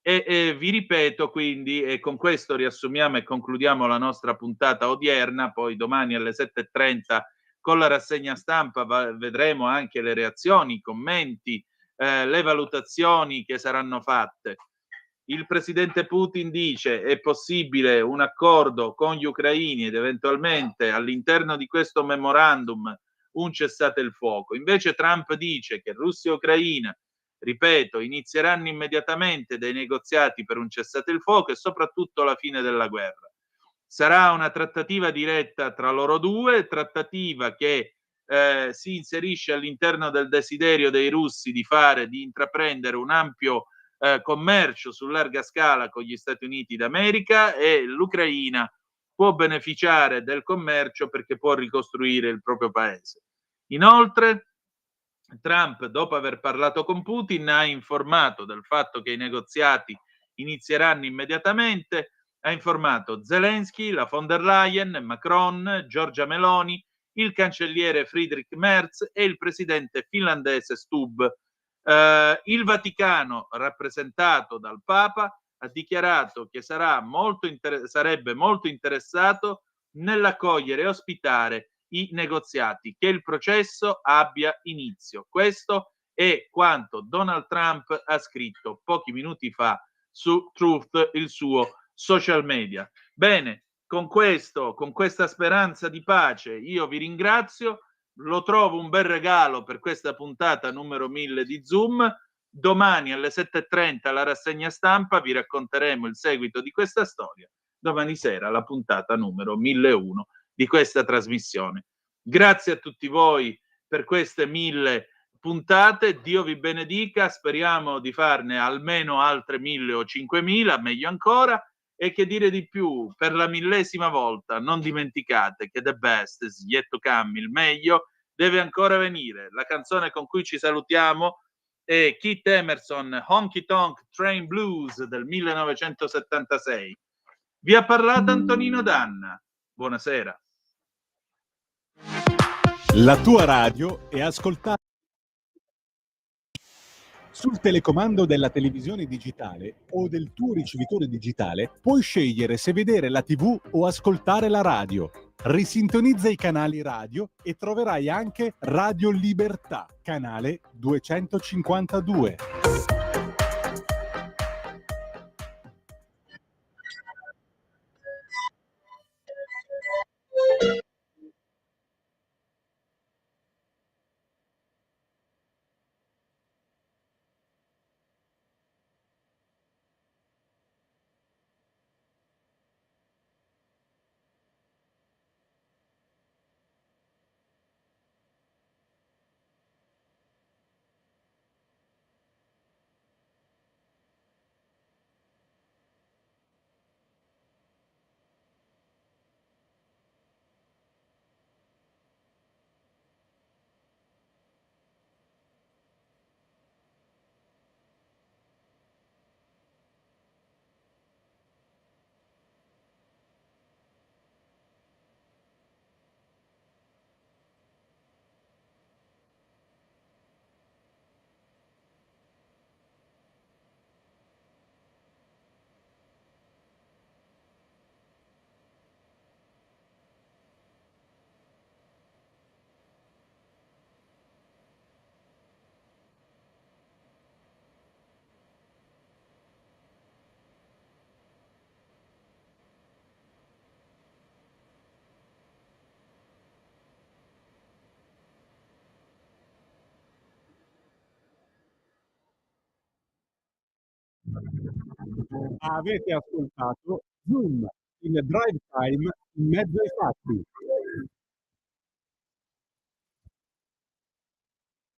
[SPEAKER 3] e vi ripeto quindi, e con questo riassumiamo e concludiamo la nostra puntata odierna. Poi domani alle 7:30 con la rassegna stampa vedremo anche le reazioni, i commenti, le valutazioni che saranno fatte. Il presidente Putin dice è possibile un accordo con gli ucraini ed eventualmente all'interno di questo memorandum un cessate il fuoco. Invece Trump dice che Russia e Ucraina, ripeto, inizieranno immediatamente dei negoziati per un cessate il fuoco e soprattutto la fine della guerra. Sarà una trattativa diretta tra loro due, trattativa che si inserisce all'interno del desiderio dei russi di intraprendere un ampio commercio su larga scala con gli Stati Uniti d'America, e l'Ucraina può beneficiare del commercio perché può ricostruire il proprio paese. Inoltre, Trump, dopo aver parlato con Putin, ha informato del fatto che i negoziati inizieranno immediatamente, ha informato Zelensky, la von der Leyen, Macron, Giorgia Meloni, il cancelliere Friedrich Merz e il presidente finlandese Stubb. Il Vaticano, rappresentato dal Papa, ha dichiarato che sarebbe molto interessato nell'accogliere e ospitare i negoziati, che il processo abbia inizio. Questo è quanto Donald Trump ha scritto pochi minuti fa su Truth, il suo social media. Bene, con questa speranza di pace, io vi ringrazio, lo trovo un bel regalo per questa puntata numero 1000 di Zoom. Domani alle 7:30 la rassegna stampa, vi racconteremo il seguito di questa storia. Domani sera la puntata numero 1001 di questa trasmissione. Grazie a tutti voi per queste 1000 puntate, Dio vi benedica, speriamo di farne almeno altre 1000 o 5000, meglio ancora, e che dire di più, per la 1000ª volta non dimenticate che the best is yet to come, il meglio deve ancora venire. La canzone con cui ci salutiamo è Keith Emerson, Honky Tonk Train Blues del 1976. Vi ha parlato Antonino Danna. Buonasera.
[SPEAKER 1] La tua radio è ascoltata sul telecomando della televisione digitale o del tuo ricevitore digitale. Puoi scegliere se vedere la TV o ascoltare la radio. Risintonizza i canali radio e troverai anche Radio Libertà, canale 252. Avete ascoltato Zoom, il drive time in mezzo ai fatti.